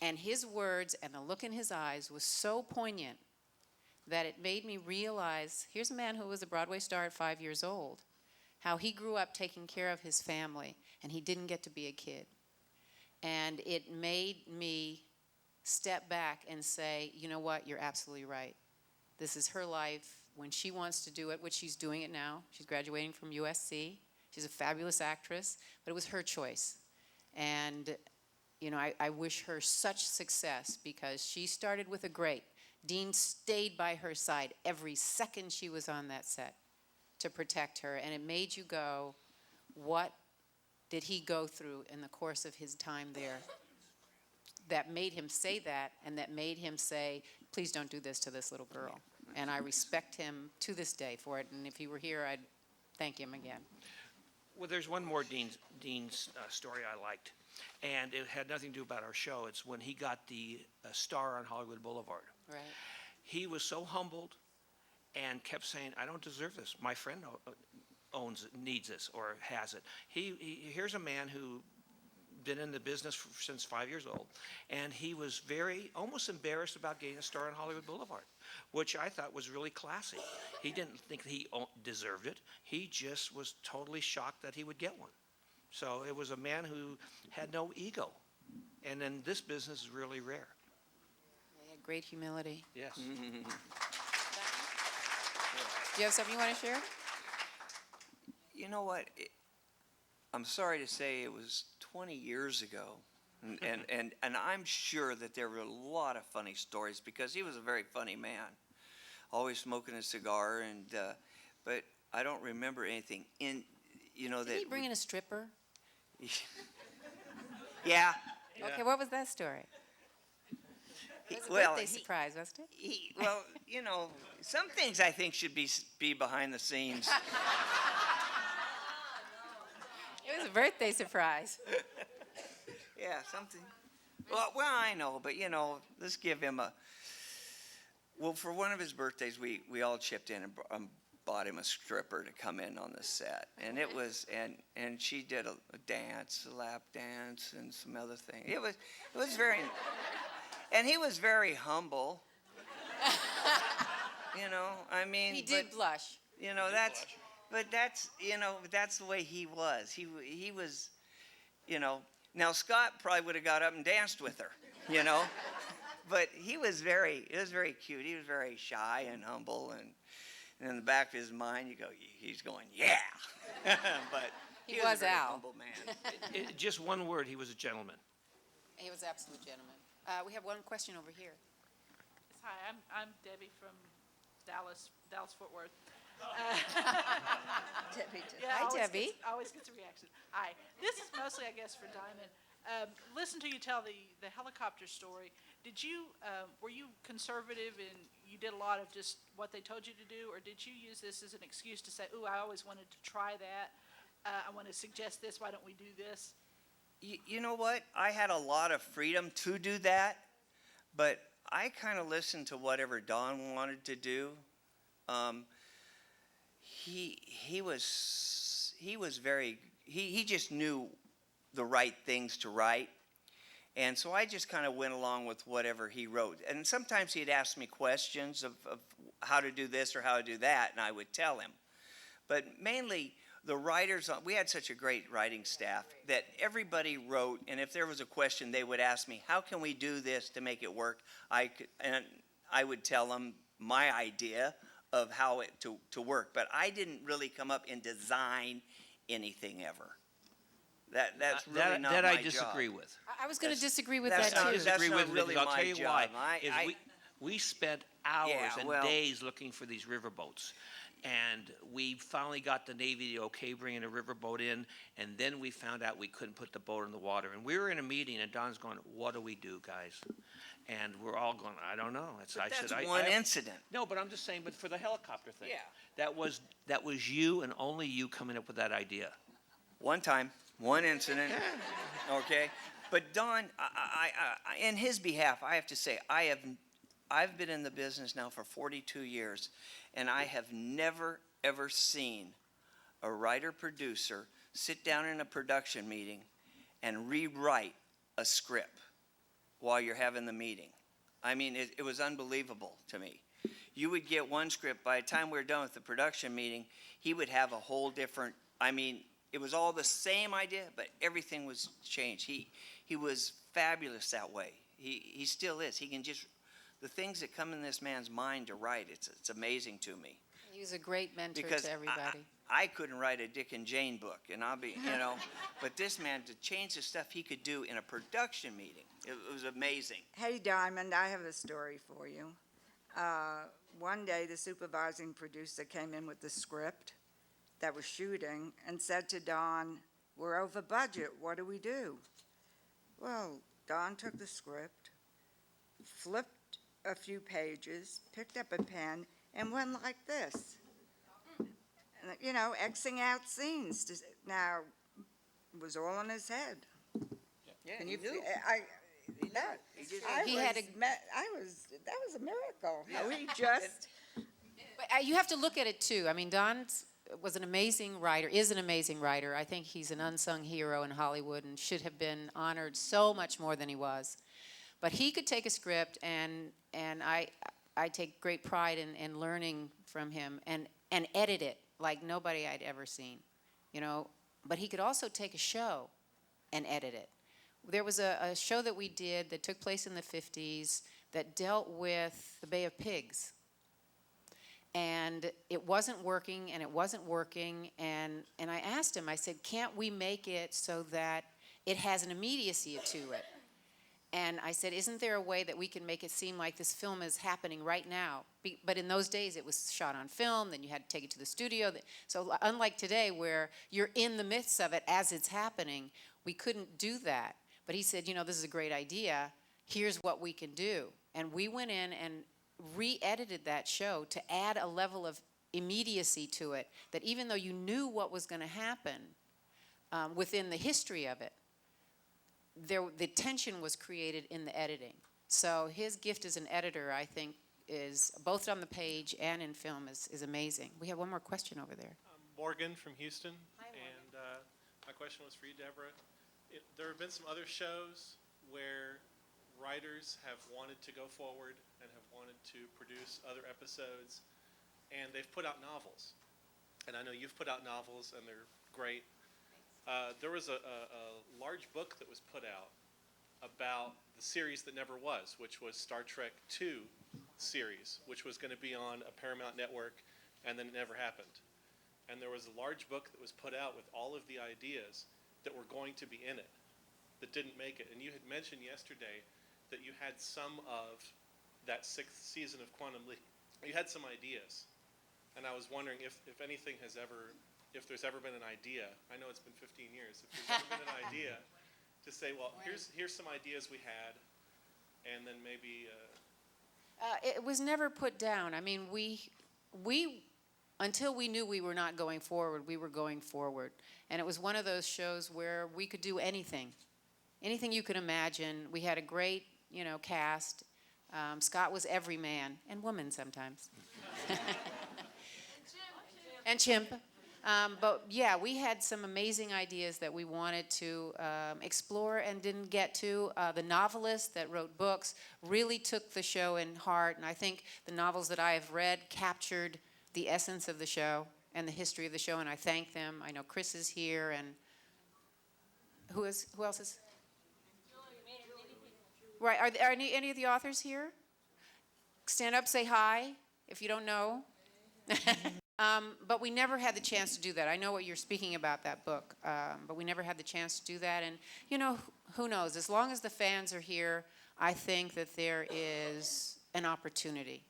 And his words and the look in his eyes was so poignant that it made me realize, here's a man who was a Broadway star at 5 years old, how he grew up taking care of his family, and he didn't get to be a kid. And it made me step back and say, you know what, you're absolutely right. This is her life. When she wants to do it, which she's doing it now, she's graduating from USC. She's a fabulous actress, but it was her choice. And, you know, I wish her such success because she started with a great. Dean stayed by her side every second she was on that set to protect her, and it made you go, what did he go through in the course of his time there that made him say that, and that made him say, please don't do this to this little girl. And I respect him to this day for it, and if he were here, I'd thank him again. Well, there's one more Dean's story I liked, and it had nothing to do about our show. It's when he got the star on Hollywood Boulevard. Right. He was so humbled and kept saying, I don't deserve this. My friend owns it, needs this, or has it. Here's a man who been in the business since 5 years old, and he was almost embarrassed about getting a star on Hollywood Boulevard, which I thought was really classy. He didn't think he deserved it. He just was totally shocked that he would get one. So it was a man who had no ego, and in this business is really rare. He had great humility. Yes. Do you have something you want to share? You know what? I'm sorry to say it was 20 years ago. And I'm sure that there were a lot of funny stories because he was a very funny man, always smoking a cigar. But I don't remember anything Did he bring in a stripper? Yeah. Okay, what was that story? It was a Well, birthday surprise, wasn't it? Well, some things I think should be behind the scenes. It was a birthday surprise. Yeah, something. Well, I know, but let's give him for one of his birthdays, we all chipped in and bought him a stripper to come in on the set, and it was, and she did a dance, a lap dance, and some other thing. It was very, and he was very humble. I mean. He did blush. That's the way he was. He was, Now Scott probably would have got up and danced with her, but it was very cute. He was very shy and humble, and in the back of his mind, he's going, yeah. But He was was a very Al. humble man. Just one word, he was a gentleman. He was an absolute gentleman. We have one question over here. Hi, I'm Debbie from Dallas Fort Worth. Debbie did. Yeah, Hi, Debbie. Always gets a reaction. Hi. This is mostly, I guess, for Diamond. Listen to you tell the helicopter story. Were you conservative and you did a lot of just what they told you to do, or did you use this as an excuse to say, ooh, I always wanted to try that. I want to suggest this. Why don't we do this? You know what? I had a lot of freedom to do that, but I kind of listened to whatever Don wanted to do. He just knew the right things to write. And so I just kind of went along with whatever he wrote. And sometimes he'd ask me questions of how to do this or how to do that, and I would tell him. But mainly, the writers, we had such a great writing staff that everybody wrote, and if there was a question, they would ask me, how can we do this to make it work? And I would tell them my idea of how it to work. But I didn't really come up and design anything ever. That's really not my job. That I disagree with. I was going to disagree with that's that not- too. that's Disagree with really because I'll my tell you why. job. We spent hours Yeah, and well- days looking for these riverboats. And we finally got the Navy to okay bringing a riverboat in, and then we found out we couldn't put the boat in the water. And we were in a meeting, and Don's going, what do we do, guys? And we're all going, I don't know. That's one incident. No, but I'm just saying, but for the helicopter thing. Yeah. That was you and only you coming up with that idea. One time, one incident, okay? But Don, I in his behalf, I have to say, I've been in the business now for 42 years, and I have never, ever seen a writer-producer sit down in a production meeting and rewrite a script while you're having the meeting. I mean, it was unbelievable to me. You would get one script, by the time we were done with the production meeting, he would have a whole different, it was all the same idea, but everything was changed. He was fabulous that way. He still is. He can just, the things that come in this man's mind to write, it's amazing to me. He was a great mentor Because to everybody. I couldn't write a Dick and Jane book, and I'll be, you know, but this man, to change the stuff he could do in a production meeting, it was amazing. Hey, Diamond, I have a story for you. One day, the supervising producer came in with the script that was shooting and said to Don, "We're over budget, what do we do?" Well, Don took the script, flipped a few pages, picked up a pen, and went like this. And, you know, Xing out scenes. Now, it was all in his head. Yeah, Can he you knew. that, He just- He had that was a miracle. How he just, But you have to look at it too. I mean, Don was an amazing writer, is an amazing writer. I think he's an unsung hero in Hollywood and should have been honored so much more than he was. But he could take a script, and I take great pride in learning from him and edit it like nobody I'd ever seen, you know. But he could also take a show and edit it. There was a show that we did that took place in the 50s that dealt with the Bay of Pigs. And it wasn't working, and I asked him, I said, can't we make it so that it has an immediacy to it? And I said, isn't there a way that we can make it seem like this film is happening right now? But in those days, it was shot on film, then you had to take it to the studio. So unlike today, where you're in the midst of it as it's happening, we couldn't do that. But he said, you know, this is a great idea. Here's what we can do. And we went in and re-edited that show to add a level of immediacy to it, that even though you knew what was going to happen within the history of it, the tension was created in the editing. So his gift as an editor, I think, is both on the page and in film is amazing. We have one more question over there. Morgan from Houston. Hi, Morgan. And my question was for you, Deborah. There have been some other shows where writers have wanted to go forward and have wanted to produce other episodes, and they've put out novels. And I know you've put out novels, and they're great. There was a large book that was put out about the series that never was, which was Star Trek II series, which was going to be on a Paramount network, and then it never happened. And there was a large book that was put out with all of the ideas that were going to be in it that didn't make it. And you had mentioned yesterday that you had some of that 6th season of Quantum Leap. You had some ideas. And I was wondering if anything has ever, if there's ever been an idea, I know it's been 15 years, if there's ever been an idea to say, well, here's some ideas we had, and then maybe... It was never put down. I mean, we until we knew we were not going forward, we were going forward. And it was one of those shows where we could do anything you could imagine. We had a great, you know, cast. Scott was every man, and woman sometimes. And Chimp. But yeah, we had some amazing ideas that we wanted to explore and didn't get to. The novelists that wrote books really took the show in heart, and I think the novels that I have read captured the essence of the show and the history of the show, and I thank them. I know Chris is here, and who else is? Right, are any of the authors here? Stand up, say hi, if you don't know. But we never had the chance to do that. I know what you're speaking about, that book, but we never had the chance to do that. And, you know, who knows? As long as the fans are here, I think that there is an opportunity.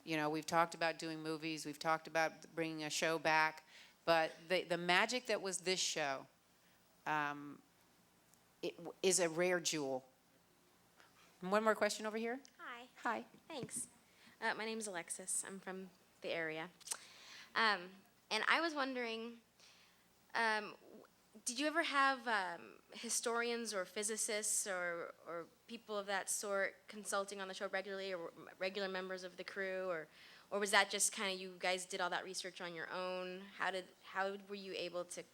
You know, we've talked about doing movies. We've talked about bringing a show back. But the magic that was this show it is a rare jewel. One more question over here. Hi. Hi. Thanks. My name's Alexis. I'm from the area. And I was wondering, did you ever have historians or physicists or people of that sort consulting on the show regularly, or regular members of the crew, or was that just kind of you guys did all that research on your own? How were you able to? I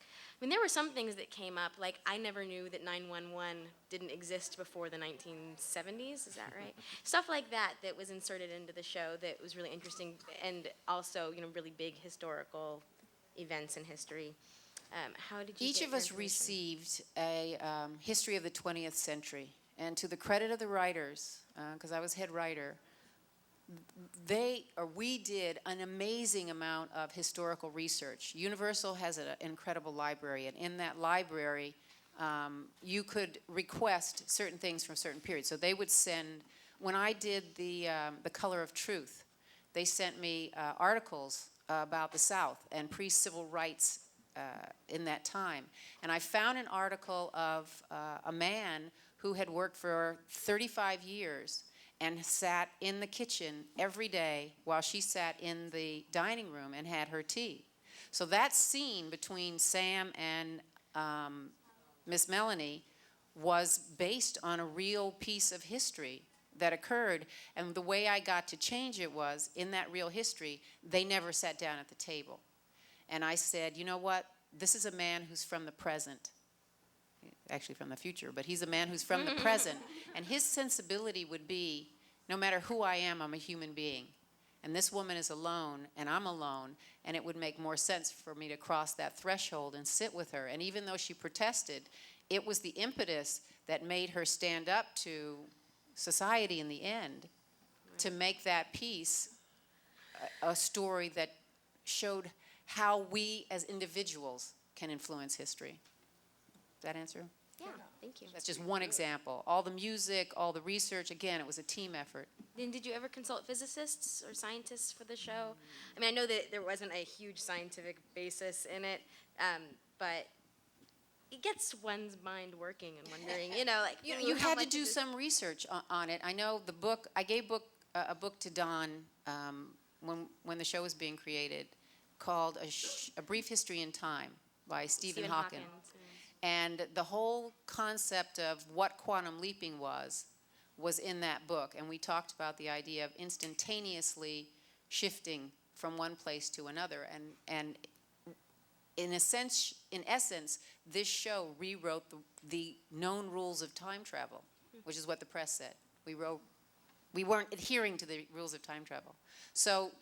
mean, there were some things that came up, like I never knew that 911 didn't exist before the 1970s. Is that right? Stuff like that was inserted into the show that was really interesting, and also, you know, really big historical events in history. How did you? Each of us received a history of the 20th century, and to the credit of the writers, because I was head writer, we did an amazing amount of historical research. Universal has an incredible library, and in that library, you could request certain things from certain periods. So they would send, when I did the Color of Truth, they sent me articles about the South and pre-civil rights in that time. And I found an article of a man who had worked for 35 years and sat in the kitchen every day while she sat in the dining room and had her tea. So that scene between Sam and Miss Melanie was based on a real piece of history that occurred. And the way I got to change it was, in that real history, they never sat down at the table. And I said, you know what? This is a man who's from the present. Actually from the future, but he's a man who's from the present. And his sensibility would be, no matter who I am, I'm a human being. And this woman is alone, and I'm alone, and it would make more sense for me to cross that threshold and sit with her. And even though she protested, it was the impetus that made her stand up to society in the end, to make that piece a story that showed how we as individuals can influence history. Does that answer? Yeah, thank you. That's just one example. All the music, all the research, again, it was a team effort. Then did you ever consult physicists or scientists for the show? I mean, I know that there wasn't a huge scientific basis in it, but it gets one's mind working and wondering, like You how had to much do of this- some research on it. I know the book, I gave a book to Don when the show was being created called A Brief History in Time by Stephen Hawking. And the whole concept of what quantum leaping was in that book. And we talked about the idea of instantaneously shifting from one place to another. And in essence, this show rewrote the known rules of time travel, which is what the press said. We weren't adhering to the rules of time travel. So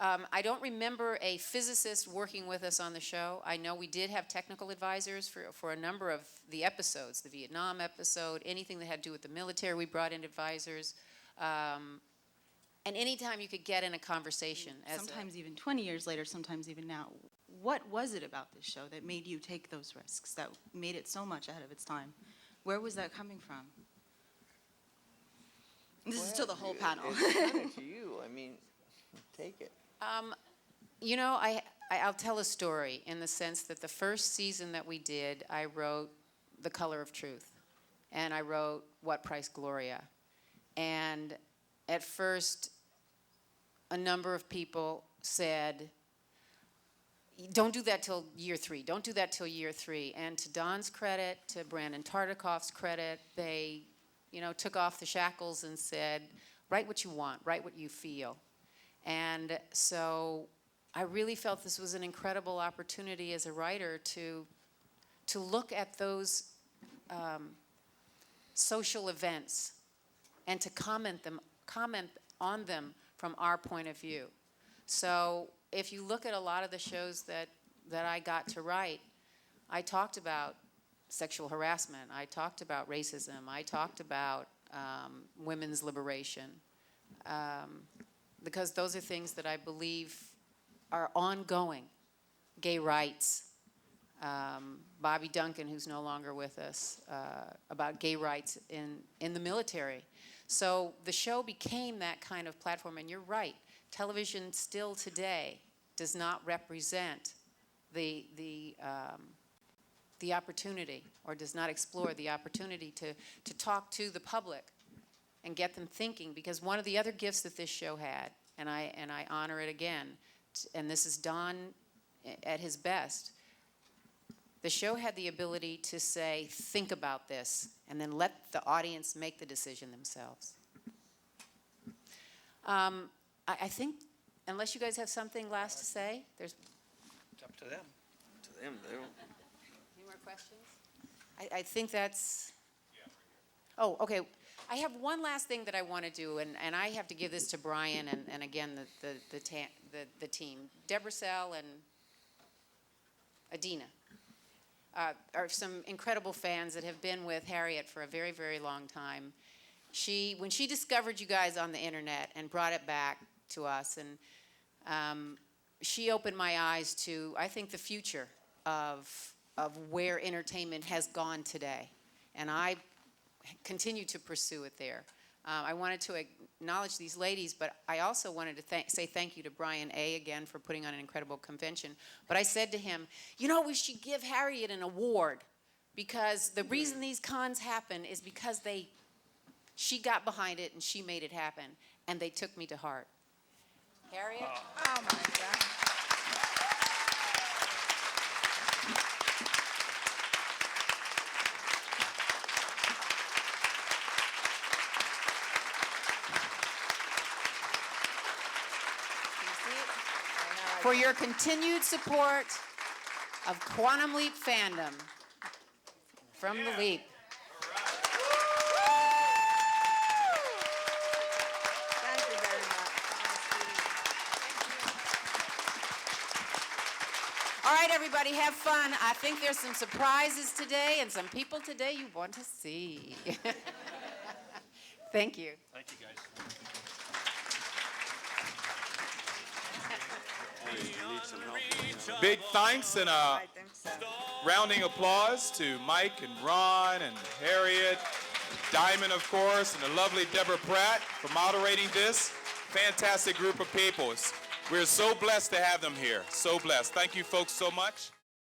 I don't remember a physicist working with us on the show. I know we did have technical advisors for a number of the episodes, the Vietnam episode, anything that had to do with the military, we brought in advisors. And anytime you could get in a conversation. Sometimes even 20 years later, sometimes even now. What was it about this show that made you take those risks, that made it so much ahead of its time? Where was that coming from? This is to the whole panel. It's kind of to you. I mean, take it. I'll tell a story in the sense that the first season that we did, I wrote The Color of Truth, and I wrote What Price Gloria. And at first, a number of people said, don't do that till year 3. Don't do that till year 3. And to Don's credit, to Brandon Tartikoff's credit, they, took off the shackles and said, write what you want, write what you feel. And so I really felt this was an incredible opportunity as a writer to look at those social events and to comment on them from our point of view. So if you look at a lot of the shows that I got to write, I talked about sexual harassment, I talked about racism, I talked about women's liberation. Because those are things that I believe are ongoing. Gay rights, Bobby Duncan, who's no longer with us, about gay rights in the military. So the show became that kind of platform, and you're right, television still today does not represent the opportunity, or does not explore the opportunity to talk to the public and get them thinking, because one of the other gifts that this show had, and I honor it again, and this is Don at his best, the show had the ability to say, think about this, and then let the audience make the decision themselves. I think, unless you guys have something last to say, there's... It's up to them. To them, they don't. Any more questions? I think that's... Oh, okay. I have one last thing that I want to do, and I have to give this to Brian and again the team. Deborah Sell and Adina are some incredible fans that have been with Harriet for a very, very long time. when she discovered you guys on the internet and brought it back to us, and she opened my eyes to, I think, the future of where entertainment has gone today. And I continue to pursue it there. I wanted to acknowledge these ladies, but I also wanted to say thank you to Brian A. again for putting on an incredible convention. But I said to him, you know, we should give Harriet an award, because the reason these cons happen is because she got behind it and she made it happen, and they took me to heart. Harriet? Oh, my God. For your continued support of Quantum Leap fandom from the Leap. Thank you very much. All right, everybody, have fun. I think there's some surprises today and some people today you want to see. Thank you. Thank you, guys. Big thanks and a I think so. rounding applause to Mike and Ron and Harriet, Diamond, of course, and the lovely Deborah Pratt for moderating this. Fantastic group of people. We're so blessed to have them here. So blessed. Thank you folks so much.